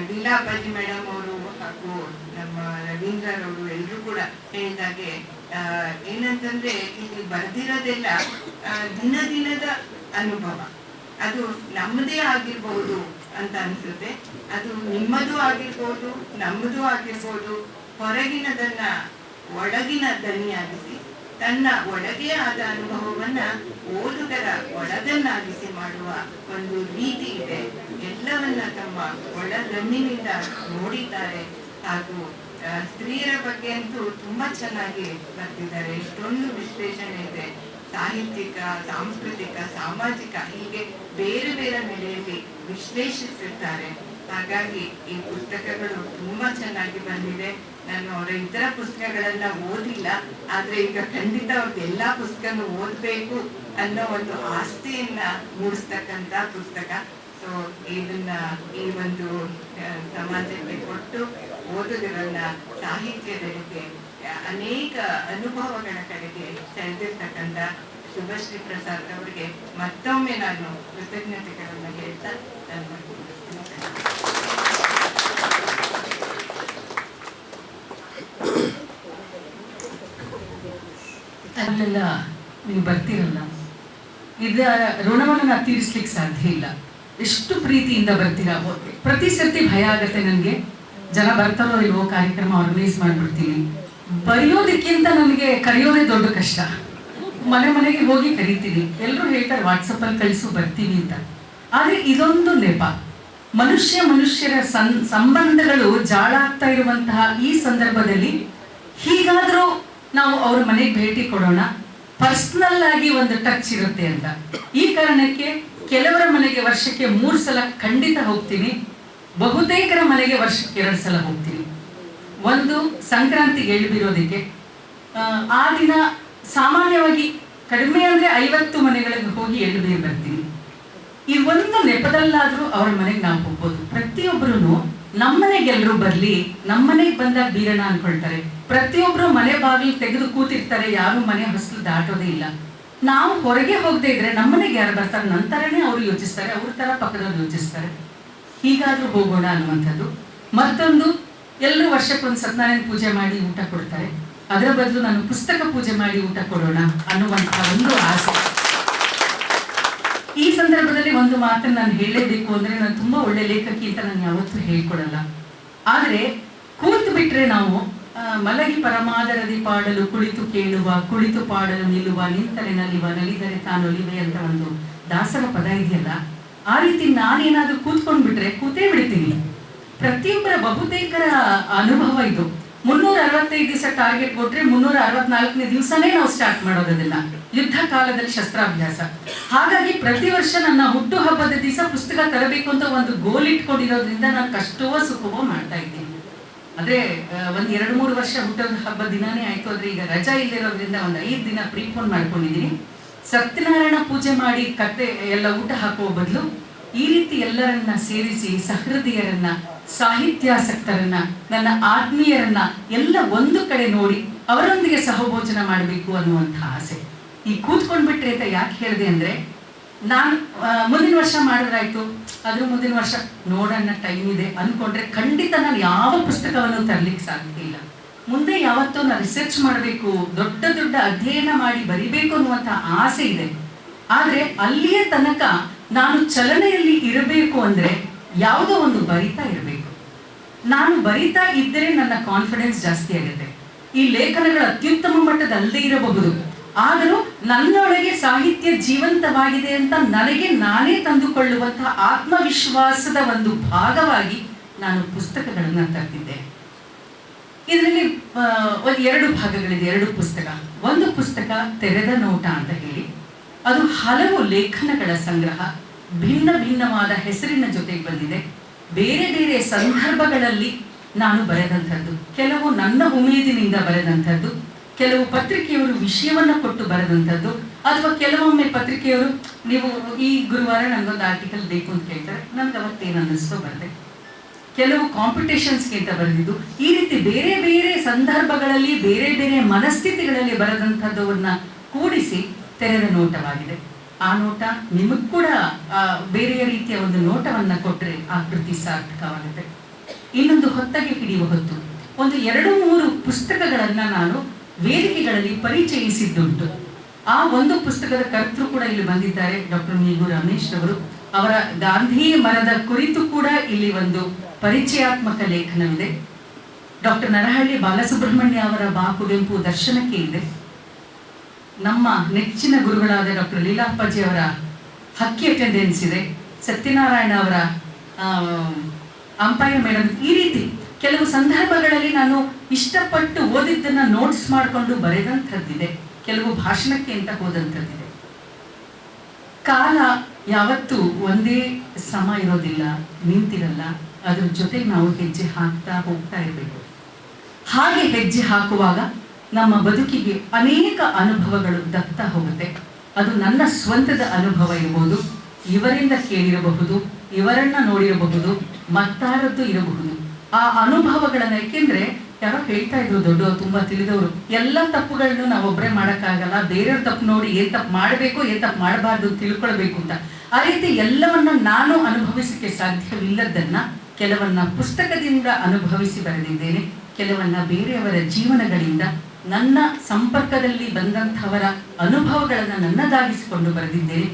ಲೀಲಾಪಾಜಿ ಮೇಡಮ್ ಅವರು ಹಾಗೂ ನಮ್ಮ ರವೀಂದ್ರರವರು ಎಲ್ಲರೂ ಕೂಡ ಹೇಳಿದಾಗೆ ಏನಂತಂದ್ರೆ ಇಲ್ಲಿ ಬರ್ದಿರೋದೆಲ್ಲ ದಿನ ದಿನದ ಅನುಭವ. ಅದು ನಮ್ಮದೇ ಆಗಿರ್ಬೋದು ಅಂತ ಅನ್ಸುತ್ತೆ, ಅದು ನಿಮ್ಮದು ಆಗಿರ್ಬೋದು, ನಮ್ಮದು ಆಗಿರ್ಬೋದು. ಹೊರಗಿನದನ್ನ ಒಳಗಿನ ದನಿಯಾಗಿಸಿ ತನ್ನ ಒಳಗೆ ಆದ ಅನುಭವವನ್ನ ಓದುಗರ ಒಳಗನ್ನಾಗಿಸಿ ಮಾಡುವ ಒಂದು ರೀತಿ ಇದೆ. ಎಲ್ಲವನ್ನ ತಮ್ಮ ಒಳಗಣ್ಣಿನಿಂದ ನೋಡಿದ್ದಾರೆ. ಹಾಗೂ ಸ್ತ್ರೀಯರ ಬಗ್ಗೆ ಅಂತೂ ತುಂಬಾ ಚೆನ್ನಾಗಿ ಬರ್ತಿದ್ದಾರೆ. ಎಷ್ಟೊಂದು ವಿಶ್ಲೇಷಣೆ ಇದೆ, ಸಾಹಿತ್ಯಿಕ, ಸಾಂಸ್ಕೃತಿಕ, ಸಾಮಾಜಿಕ, ಹೀಗೆ ಬೇರೆ ಬೇರೆ ನೆಲೆಯಲ್ಲಿ ವಿಶ್ಲೇಷಿಸಿರ್ತಾರೆ. ಹಾಗಾಗಿ ಈ ಪುಸ್ತಕಗಳು ತುಂಬಾ ಚೆನ್ನಾಗಿ ಬಂದಿದೆ. ನಾನು ಅವರ ಇತರ ಪುಸ್ತಕಗಳನ್ನ ಓದಿಲ್ಲ, ಆದ್ರೆ ಈಗ ಖಂಡಿತ ಅವ್ರದ್ದು ಎಲ್ಲಾ ಪುಸ್ತಕನೂ ಓದ್ಬೇಕು ಅನ್ನೋ ಒಂದು ಆಸ್ತಿಯನ್ನ ಮೂಡಿಸ್ತಕ್ಕಂತ ಪುಸ್ತಕ. ಸೊ ಇದನ್ನ ಈ ಒಂದು ಸಮಾಜಕ್ಕೆ ಕೊಟ್ಟು ಓದುಗರನ್ನ ಸಾಹಿತ್ಯದೆಡೆಗೆ, ಅನೇಕ ಅನುಭವಗಳ ಕಡೆಗೆ ಸೆಳೆದಿರ್ತಕ್ಕಂಥ ಶುಭಶ್ರೀ ಪ್ರಸಾದ್ ಅವರಿಗೆ ಮತ್ತೊಮ್ಮೆ ನಾನು ಕೃತಜ್ಞತೆಗಳನ್ನು ಹೇಳ್ತಾ ಅಲ್ಲೆಲ್ಲ ನೀವು ಬರ್ತಿರಲ್ಲ, ಇದರ ಋಣವನ್ನು ನಾನು ತೀರಿಸ್ಲಿಕ್ಕೆ ಸಾಧ್ಯ ಇಲ್ಲ. ಎಷ್ಟು ಪ್ರೀತಿಯಿಂದ ಬರ್ತೀರಾ. ಪ್ರತಿ ಸರ್ತಿ ಭಯ ಆಗತ್ತೆ ನನಗೆ, ಜನ ಬರ್ತಾರೋ ಇಲ್ವೋ, ಕಾರ್ಯಕ್ರಮ ಆರ್ಗನೈಸ್ ಮಾಡ್ಬಿಡ್ತೀನಿ. ಬರೆಯೋದಕ್ಕಿಂತ ನನಗೆ ಕರೆಯೋದೇ ದೊಡ್ಡ ಕಷ್ಟ. ಮನೆ ಮನೆಗೆ ಹೋಗಿ ಕರಿತೀನಿ, ಎಲ್ಲರೂ ಹೇಳ್ತಾರೆ ವಾಟ್ಸಪ್ಪಲ್ಲಿ ಕಳಿಸು ಬರ್ತೀವಿ ಅಂತ. ಆದರೆ ಇದೊಂದು ನೆಪ. ಮನುಷ್ಯರ ಸಂಬಂಧಗಳು ಜಾಳ ಆಗ್ತಾ ಇರುವಂತಹ ಈ ಸಂದರ್ಭದಲ್ಲಿ ಹೀಗಾದರೂ ನಾವು ಅವ್ರ ಮನೆಗೆ ಭೇಟಿ ಕೊಡೋಣ, ಪರ್ಸನಲ್ ಆಗಿ ಒಂದು ಟಚ್ ಇರುತ್ತೆ ಅಂತ. ಈ ಕಾರಣಕ್ಕೆ ಕೆಲವರ ಮನೆಗೆ ವರ್ಷಕ್ಕೆ 3 ಸಲ ಖಂಡಿತ ಹೋಗ್ತೀನಿ, ಬಹುತೇಕರ ಮನೆಗೆ ವರ್ಷಕ್ಕೆ 2 ಸಲ ಹೋಗ್ತೀನಿ. ಒಂದು ಸಂಕ್ರಾಂತಿಗೆ ಎಳ್ಬಿರೋದಕ್ಕೆ, ಆ ದಿನ ಸಾಮಾನ್ಯವಾಗಿ ಕಡಿಮೆ ಅಂದರೆ 50 ಮನೆಗಳಿಗೆ ಹೋಗಿ ಎಳ್ಬೀರು ಬರ್ತೀನಿ. ಈ ಒಂದು ನೆಪದಲ್ಲಾದರೂ ಅವ್ರ ಮನೆಗೆ ನಾವು ಹೋಗ್ಬೋದು. ಪ್ರತಿಯೊಬ್ಬರೂ ನಮ್ಮನೆಗೆ ಎಲ್ಲರೂ ಬರಲಿ, ನಮ್ಮನೆಗೆ ಬಂದಾಗ ಬೀರಣ ಅನ್ಕೊಳ್ತಾರೆ. ಪ್ರತಿಯೊಬ್ಬರು ಮನೆ ಬಾಗಿಲು ತೆಗೆದು ಕೂತಿರ್ತಾರೆ, ಯಾರು ಮನೆ ಹೊಸಲು ದಾಟೋದೇ ಇಲ್ಲ. ನಾವು ಹೊರಗೆ ಹೋಗದೆ ಇದ್ರೆ ನಮ್ಮನೆಗೆ ಯಾರು ಬರ್ತಾರೆ, ನಂತರನೇ ಅವರು ಯೋಚಿಸ್ತಾರೆ, ಅವ್ರ ಥರ ಪಕ್ಕದಲ್ಲಿ ಯೋಚಿಸ್ತಾರೆ. ಹೀಗಾದರೂ ಹೋಗೋಣ ಅನ್ನುವಂಥದ್ದು. ಮತ್ತೊಂದು, ಎಲ್ಲರೂ ವರ್ಷಕ್ಕೊಂದು ಸತ್ಯನಾರಾಯಣ ಪೂಜೆ ಮಾಡಿ ಊಟ ಕೊಡ್ತಾರೆ, ಅದರ ಬದಲು ನಾನು ಪುಸ್ತಕ ಪೂಜೆ ಮಾಡಿ ಊಟ ಕೊಡೋಣ ಅನ್ನುವಂತಹ ಒಂದು ಆಸೆ. ಈ ಸಂದರ್ಭದಲ್ಲಿ ಒಂದು ಮಾತನ್ನು ನಾನು ಹೇಳಲೇಬೇಕು. ಅಂದರೆ ನಾನು ತುಂಬ ಒಳ್ಳೆ ಲೇಖಕಿ ಅಂತ ನಾನು ಯಾವತ್ತೂ ಹೇಳ್ಕೊಡಲ್ಲ. ಆದರೆ ಕೂತು ಬಿಟ್ರೆ ನಾವು ಮಲಗಿ ಪರಮಾದರದಿ ಪಾಡಲು ಕುಳಿತು ಕೇಳುವ, ಕುಳಿತು ಪಾಡಲು ನಿಲ್ಲುವ, ನಿಂತರೆ ನಲಿವ, ನಲಿದರೆ ತಾನೊಲಿವೆ ಅಂತ ಒಂದು ದಾಸರ ಪದ ಇದೆಯಲ್ಲ, ಆ ರೀತಿ ನಾನೇನಾದ್ರೂ ಕೂತ್ಕೊಂಡು ಬಿಟ್ರೆ ಕೂತೇ ಬಿಡ್ತೀನಿ. ಪ್ರತಿಯೊಬ್ಬರ ಬಹುತೇಕರ ಅನುಭವ ಇದು. 365 ದಿವಸ ಟಾರ್ಗೆಟ್ ಕೊಟ್ರೆ 364ನೇ ದಿವಸನೇ ನಾವು ಸ್ಟಾರ್ಟ್ ಮಾಡೋದನ್ನ, ಯುದ್ಧ ಕಾಲದಲ್ಲಿ ಶಸ್ತ್ರಾಭ್ಯಾಸ. ಹಾಗಾಗಿ ಪ್ರತಿ ವರ್ಷ ನನ್ನ ಹುಟ್ಟು ಹಬ್ಬದ ದಿವಸ ಪುಸ್ತಕ ತರಬೇಕು ಅಂತ ಒಂದು ಗೋಲ್ ಇಟ್ಕೊಂಡಿರೋದ್ರಿಂದ ನಾನು ಕಷ್ಟವೋ ಸುಖವೋ ಮಾಡ್ತಾ ಇದ್ದೀನಿ. ಅದೇ ಒಂದು 2-3 ವರ್ಷ ಹುಟ್ಟದ ಹಬ್ಬ ದಿನಾನೇ ಆಯ್ತು. ಆದ್ರೆ ಈಗ ರಜಾ ಇಲ್ಲಿರೋದ್ರಿಂದ ಒಂದು 5 ದಿನ ಪ್ರೀಪೋನ್ ಮಾಡ್ಕೊಂಡಿದ್ದೀನಿ. ಸತ್ಯನಾರಾಯಣ ಪೂಜೆ ಮಾಡಿ ಕತ್ತೆ ಎಲ್ಲ ಊಟ ಹಾಕುವ ಬದಲು ಈ ರೀತಿ ಎಲ್ಲರನ್ನ ಸೇರಿಸಿ ಸಹೃದಯರನ್ನ, ಸಾಹಿತ್ಯಾಸಕ್ತರನ್ನ, ನನ್ನ ಆತ್ಮೀಯರನ್ನ ಎಲ್ಲ ಒಂದು ಕಡೆ ನೋಡಿ ಅವರೊಂದಿಗೆ ಸಹಭೋಜನ ಮಾಡಬೇಕು ಅನ್ನುವಂಥ ಆಸೆ. ಈ ಕೂತ್ಕೊಂಡ್ಬಿಟ್ರೆ ಅಂತ ಯಾಕೆ ಹೇಳಿದೆ ಅಂದ್ರೆ, ನಾನು ಮುಂದಿನ ವರ್ಷ ಮಾಡಿದ್ರಾಯ್ತು, ಅದ್ರ ಮುಂದಿನ ವರ್ಷ ನೋಡೋಣ ಟೈಮ್ ಇದೆ ಅನ್ಕೊಂಡ್ರೆ ಖಂಡಿತ ನಾನು ಯಾವ ಪುಸ್ತಕವನ್ನು ತರ್ಲಿಕ್ಕೆ ಸಾಧ್ಯ ಇಲ್ಲ. ಮುಂದೆ ಯಾವತ್ತೂ ನಾನು ರಿಸರ್ಚ್ ಮಾಡಬೇಕು, ದೊಡ್ಡ ದೊಡ್ಡ ಅಧ್ಯಯನ ಮಾಡಿ ಬರಿಬೇಕು ಅನ್ನುವಂಥ ಆಸೆ ಇದೆ. ಆದ್ರೆ ಅಲ್ಲಿಯ ತನಕ ನಾನು ಚಲನೆಯಲ್ಲಿ ಇರಬೇಕು ಅಂದ್ರೆ ಯಾವುದೋ ಒಂದು ಬರಿತಾ ಇರಬೇಕು. ನಾನು ಬರಿತಾ ಇದ್ದರೆ ನನ್ನ ಕಾನ್ಫಿಡೆನ್ಸ್ ಜಾಸ್ತಿ ಆಗುತ್ತೆ. ಈ ಲೇಖನಗಳು ಅತ್ಯುತ್ತಮ ಮಟ್ಟದಲ್ಲದೆ ಇರಬಹುದು, ಆದರೂ ನನ್ನೊಳಗೆ ಸಾಹಿತ್ಯ ಜೀವಂತವಾಗಿದೆ ಅಂತ ನನಗೆ ನಾನೇ ತಂದುಕೊಳ್ಳುವಂತಹ ಆತ್ಮವಿಶ್ವಾಸದ ಒಂದು ಭಾಗವಾಗಿ ನಾನು ಪುಸ್ತಕಗಳನ್ನು ತರ್ತಿದ್ದೆ. ಇದರಲ್ಲಿ ಒಂದು 2 ಭಾಗಗಳಿದೆ, 2 ಪುಸ್ತಕ. ಒಂದು ಪುಸ್ತಕ ತೆರೆದ ನೋಟ ಅಂತ ಹೇಳಿ, ಅದು ಹಲವು ಲೇಖನಗಳ ಸಂಗ್ರಹ, ಭಿನ್ನ ಭಿನ್ನವಾದ ಹೆಸರಿನ ಜೊತೆಗೆ ಬಂದಿದೆ. ಬೇರೆ ಬೇರೆ ಸಂದರ್ಭಗಳಲ್ಲಿ ನಾನು ಬರೆದಂಥದ್ದು, ಕೆಲವು ನನ್ನ ಉಮೇದಿನಿಂದ ಬರೆದಂಥದ್ದು, ಕೆಲವು ಪತ್ರಿಕೆಯವರು ವಿಷಯವನ್ನ ಕೊಟ್ಟು ಬರೆದಂಥದ್ದು, ಅಥವಾ ಕೆಲವೊಮ್ಮೆ ಪತ್ರಿಕೆಯವರು ನೀವು ಈ ಗುರುವಾರ ನನಗೊಂದು ಆರ್ಟಿಕಲ್ ಬೇಕು ಅಂತ ಕೇಳ್ತಾರೆ, ನನ್ಗೆ ಅವತ್ತೇನು ಅನ್ನಿಸ್ತೋ ಬರೆದೆ. ಕೆಲವು ಕಾಂಪಿಟೇಷನ್ಸ್ಗೆ ಅಂತ ಬರೆದಿದ್ದು. ಈ ರೀತಿ ಬೇರೆ ಬೇರೆ ಸಂದರ್ಭಗಳಲ್ಲಿ ಬೇರೆ ಬೇರೆ ಮನಸ್ಥಿತಿಗಳಲ್ಲಿ ಬರೆದಂಥದ್ದವನ್ನ ಕೂಡಿಸಿ ತೆರೆದ ನೋಟವಾಗಿದೆ. ಆ ನೋಟ ನಿಮಗ್ ಕೂಡ ಬೇರೆಯ ರೀತಿಯ ಒಂದು ನೋಟವನ್ನ ಕೊಟ್ಟರೆ ಆ ಕೃತಿ ಸಾರ್ಥಕವಾಗುತ್ತೆ. ಇನ್ನೊಂದು ಹೊತ್ತಗೆ ಹಿಡಿಯುವ ಹೊತ್ತು, ಒಂದು 2-3 ಪುಸ್ತಕಗಳನ್ನ ನಾನು ವೇದಿಕೆಗಳಲ್ಲಿ ಪರಿಚಯಿಸಿದ್ದುಂಟು. ಆ ಒಂದು ಪುಸ್ತಕದ ಕರ್ತೃ ಕೂಡ ಇಲ್ಲಿ ಬಂದಿದ್ದಾರೆ, ಡಾಕ್ಟರ್ ಮೀಗು ರಮೇಶ್ ಅವರು. ಅವರ ಗಾಂಧಿ ಮರದ ಕುರಿತು ಕೂಡ ಇಲ್ಲಿ ಒಂದು ಪರಿಚಯಾತ್ಮಕ ಲೇಖನವಿದೆ. ಡಾಕ್ಟರ್ ನರಹಳ್ಳಿ ಬಾಲಸುಬ್ರಹ್ಮಣ್ಯ ಅವರ ಬಾ ಕುವೆಂಪು ದರ್ಶನಕ್ಕೆ ಇದೆ. ನಮ್ಮ ನೆಚ್ಚಿನ ಗುರುಗಳಾದ ಡಾಕ್ಟರ್ ಲೀಲಾಪ್ಪಾಜಿ ಅವರ ಹಕ್ಕಿ ಅಟೆಂಡೆನ್ಸ್ ಇದೆ. ಸತ್ಯನಾರಾಯಣ ಅವರ ಅಂಪೈರ್ ಮೇಡಮ್. ಈ ರೀತಿ ಕೆಲವು ಸಂದರ್ಭಗಳಲ್ಲಿ ನಾನು ಇಷ್ಟಪಟ್ಟು ಓದಿದ್ದನ್ನ ನೋಟ್ಸ್ ಮಾಡಿಕೊಂಡು ಬರೆದಂಥದ್ದಿದೆ, ಕೆಲವು ಭಾಷಣಕ್ಕೆ ಅಂತ ಹೋದಂಥದ್ದಿದೆ. ಕಾಲ ಯಾವತ್ತೂ ಒಂದೇ ಸಮ ಇರೋದಿಲ್ಲ, ನಿಂತಿರಲ್ಲ. ಅದ್ರ ಜೊತೆಗೆ ನಾವು ಹೆಜ್ಜೆ ಹಾಕ್ತಾ ಹೋಗ್ತಾ ಇರಬೇಕು. ಹಾಗೆ ಹೆಜ್ಜೆ ಹಾಕುವಾಗ ನಮ್ಮ ಬದುಕಿಗೆ ಅನೇಕ ಅನುಭವಗಳು ದಕ್ತಾ ಹೋಗುತ್ತೆ. ಅದು ನನ್ನ ಸ್ವಂತದ ಅನುಭವ ಇರಬಹುದು, ಇವರಿಂದ ಕೇಳಿರಬಹುದು, ಇವರನ್ನ ನೋಡಿರಬಹುದು, ಮತ್ತಾರದ್ದು ಇರಬಹುದು. ಆ ಅನುಭವಗಳನ್ನ, ಏಕೆಂದ್ರೆ ಯಾರೋ ಹೇಳ್ತಾ ಇದ್ರು ದೊಡ್ಡವರು, ತುಂಬಾ ತಿಳಿದವರು, ಎಲ್ಲ ತಪ್ಪುಗಳನ್ನು ನಾವೊಬ್ಬರೇ ಮಾಡೋಕ್ಕಾಗಲ್ಲ, ಬೇರೆಯವ್ರ ತಪ್ಪು ನೋಡಿ ಏನ್ ತಪ್ಪು ಮಾಡಬೇಕು ಏನ್ ತಪ್ಪು ಮಾಡಬಾರ್ದು ತಿಳ್ಕೊಳ್ಬೇಕು ಅಂತ. ಆ ರೀತಿ ಎಲ್ಲವನ್ನ ನಾನು ಅನುಭವಿಸಕ್ಕೆ ಸಾಧ್ಯವಿಲ್ಲದನ್ನ ಕೆಲವನ್ನ ಪುಸ್ತಕದಿಂದ ಅನುಭವಿಸಿ ಬರೆದಿದ್ದೇನೆ, ಕೆಲವನ್ನ ಬೇರೆಯವರ ಜೀವನಗಳಿಂದ, ನನ್ನ ಸಂಪರ್ಕದಲ್ಲಿ ಬಂದಂಥವರ ಅನುಭವಗಳನ್ನ ನನ್ನದಾಗಿಸಿಕೊಂಡು ಬರೆದಿದ್ದೇನೆ.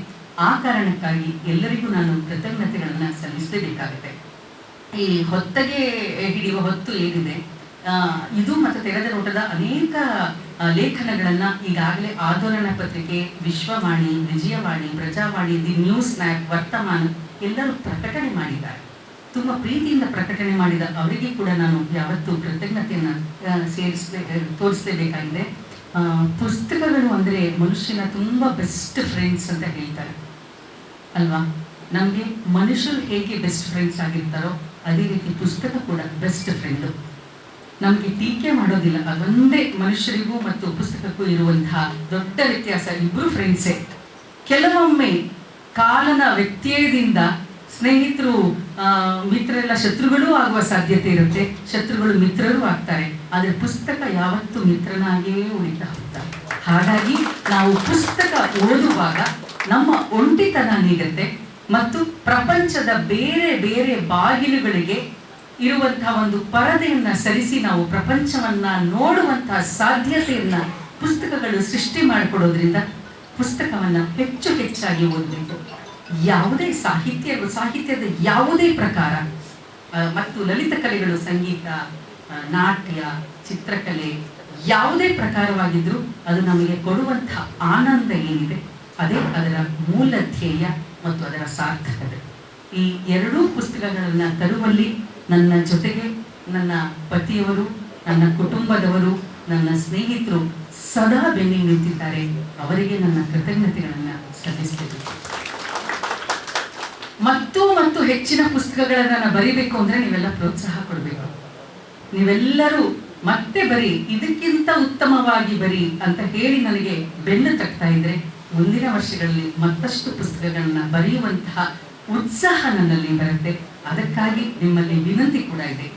ಆ ಕಾರಣಕ್ಕಾಗಿ ಎಲ್ಲರಿಗೂ ನಾನು ಕೃತಜ್ಞತೆಗಳನ್ನ ಸಲ್ಲಿಸಲೇಬೇಕಾಗುತ್ತೆ. ಈ ಹೊತ್ತಗೆ ಹಿಡಿಯುವ ಹೊತ್ತು ಏನಿದೆ, ಇದು ಮತ್ತು ತೆರೆದ ನೋಟದ ಅನೇಕ ಲೇಖನಗಳನ್ನ ಈಗಾಗಲೇ ಆಂದೋಲನ ಪತ್ರಿಕೆ, Vishwavani, Vijayavani, Prajavani, the news snap, ವರ್ತಮಾನ ಎಲ್ಲರೂ ಪ್ರಕಟಣೆ ಮಾಡಿದ್ದಾರೆ. ತುಂಬ ಪ್ರೀತಿಯಿಂದ ಪ್ರಕಟಣೆ ಮಾಡಿದ ಅವರಿಗೆ ಕೂಡ ನಾನು ಯಾವತ್ತೂ ಕೃತಜ್ಞತೆಯನ್ನು ತೋರಿಸಲೇಬೇಕಾಗಿದೆ. ಪುಸ್ತಕಗಳು ಅಂದರೆ ಮನುಷ್ಯನ ತುಂಬ ಬೆಸ್ಟ್ ಫ್ರೆಂಡ್ಸ್ ಅಂತ ಹೇಳ್ತಾರೆ ಅಲ್ವಾ. ನಮಗೆ ಮನುಷ್ಯರು ಹೇಗೆ ಬೆಸ್ಟ್ ಫ್ರೆಂಡ್ಸ್ ಆಗಿರ್ತಾರೋ ಅದೇ ರೀತಿ ಪುಸ್ತಕ ಕೂಡ ಬೆಸ್ಟ್ ಫ್ರೆಂಡು. ನಮಗೆ ಟೀಕೆ ಮಾಡೋದಿಲ್ಲ, ಅದೊಂದೇ ಮನುಷ್ಯರಿಗೂ ಮತ್ತು ಪುಸ್ತಕಕ್ಕೂ ಇರುವಂತಹ ದೊಡ್ಡ ವ್ಯತ್ಯಾಸ. ಇಬ್ಬರು ಫ್ರೆಂಡ್ಸೇ. ಕೆಲವೊಮ್ಮೆ ಕಾಲನ ವ್ಯತ್ಯಯದಿಂದ ಸ್ನೇಹಿತರು ಮಿತ್ರರೆಲ್ಲ ಶತ್ರುಗಳೂ ಆಗುವ ಸಾಧ್ಯತೆ ಇರುತ್ತೆ, ಶತ್ರುಗಳು ಮಿತ್ರರು ಆಗ್ತಾರೆ. ಆದರೆ ಪುಸ್ತಕ ಯಾವತ್ತೂ ಮಿತ್ರನಾಗೇ ಉಳಿತಾ ಹೋಗ್ತಾರೆ. ಹಾಗಾಗಿ ನಾವು ಪುಸ್ತಕ ಓದುವಾಗ ನಮ್ಮ ಒಂಟಿತನ ನೀಡುತ್ತೆ ಮತ್ತು ಪ್ರಪಂಚದ ಬೇರೆ ಬೇರೆ ಬಾಗಿಲುಗಳಿಗೆ ಇರುವಂತಹ ಒಂದು ಪರದೆಯನ್ನ ಸರಿಸಿ ನಾವು ಪ್ರಪಂಚವನ್ನ ನೋಡುವಂತಹ ಸಾಧ್ಯತೆಯನ್ನ ಪುಸ್ತಕಗಳು ಸೃಷ್ಟಿ ಮಾಡಿಕೊಡೋದ್ರಿಂದ ಪುಸ್ತಕವನ್ನ ಹೆಚ್ಚು ಹೆಚ್ಚಾಗಿ ಓದಬೇಕು. ಯಾವುದೇ ಸಾಹಿತ್ಯದ ಯಾವುದೇ ಪ್ರಕಾರ ಮತ್ತು ಲಲಿತ ಕಲೆಗಳು, ಸಂಗೀತ, ನಾಟ್ಯ, ಚಿತ್ರಕಲೆ, ಯಾವುದೇ ಪ್ರಕಾರವಾಗಿದ್ರೂ ಅದು ನಮಗೆ ಕೊಡುವಂತಹ ಆನಂದ ಏನಿದೆ ಅದೇ ಅದರ ಮೂಲ ಧ್ಯೇಯ ಮತ್ತು ಅದರ ಸಾರ್ಥಕತೆ. ಈ 2 ಪುಸ್ತಕಗಳನ್ನು ತರುವಲ್ಲಿ ನನ್ನ ಜೊತೆಗೆ ನನ್ನ ಪತಿಯವರು, ನನ್ನ ಕುಟುಂಬದವರು, ನನ್ನ ಸ್ನೇಹಿತರು ಸದಾ ಬೆನ್ನಿ ನಿಂತಿದ್ದಾರೆ. ಅವರಿಗೆ ನನ್ನ ಕೃತಜ್ಞತೆಗಳನ್ನು ಸಲ್ಲಿಸಬೇಕು. ಮತ್ತು ಹೆಚ್ಚಿನ ಪುಸ್ತಕಗಳನ್ನು ನಾನು ಬರೀಬೇಕು ಅಂದ್ರೆ ನೀವೆಲ್ಲ ಪ್ರೋತ್ಸಾಹ ಕೊಡಬೇಕು. ನೀವೆಲ್ಲರೂ ಮತ್ತೆ ಬರೀ, ಇದಕ್ಕಿಂತ ಉತ್ತಮವಾಗಿ ಬರೀ ಅಂತ ಹೇಳಿ ನನಗೆ ಬೆನ್ನು ತಟ್ತಾ ಇದ್ರೆ ಮುಂದಿನ ವರ್ಷಗಳಲ್ಲಿ ಮತ್ತಷ್ಟು ಪುಸ್ತಕಗಳನ್ನ ಬರೆಯುವಂತಹ ಉತ್ಸಾಹ ನನ್ನಲ್ಲಿ ಬರುತ್ತೆ. ಅದಕ್ಕಾಗಿ ನಿಮ್ಮಲ್ಲಿ ವಿನಂತಿ ಕೂಡ ಇದೆ.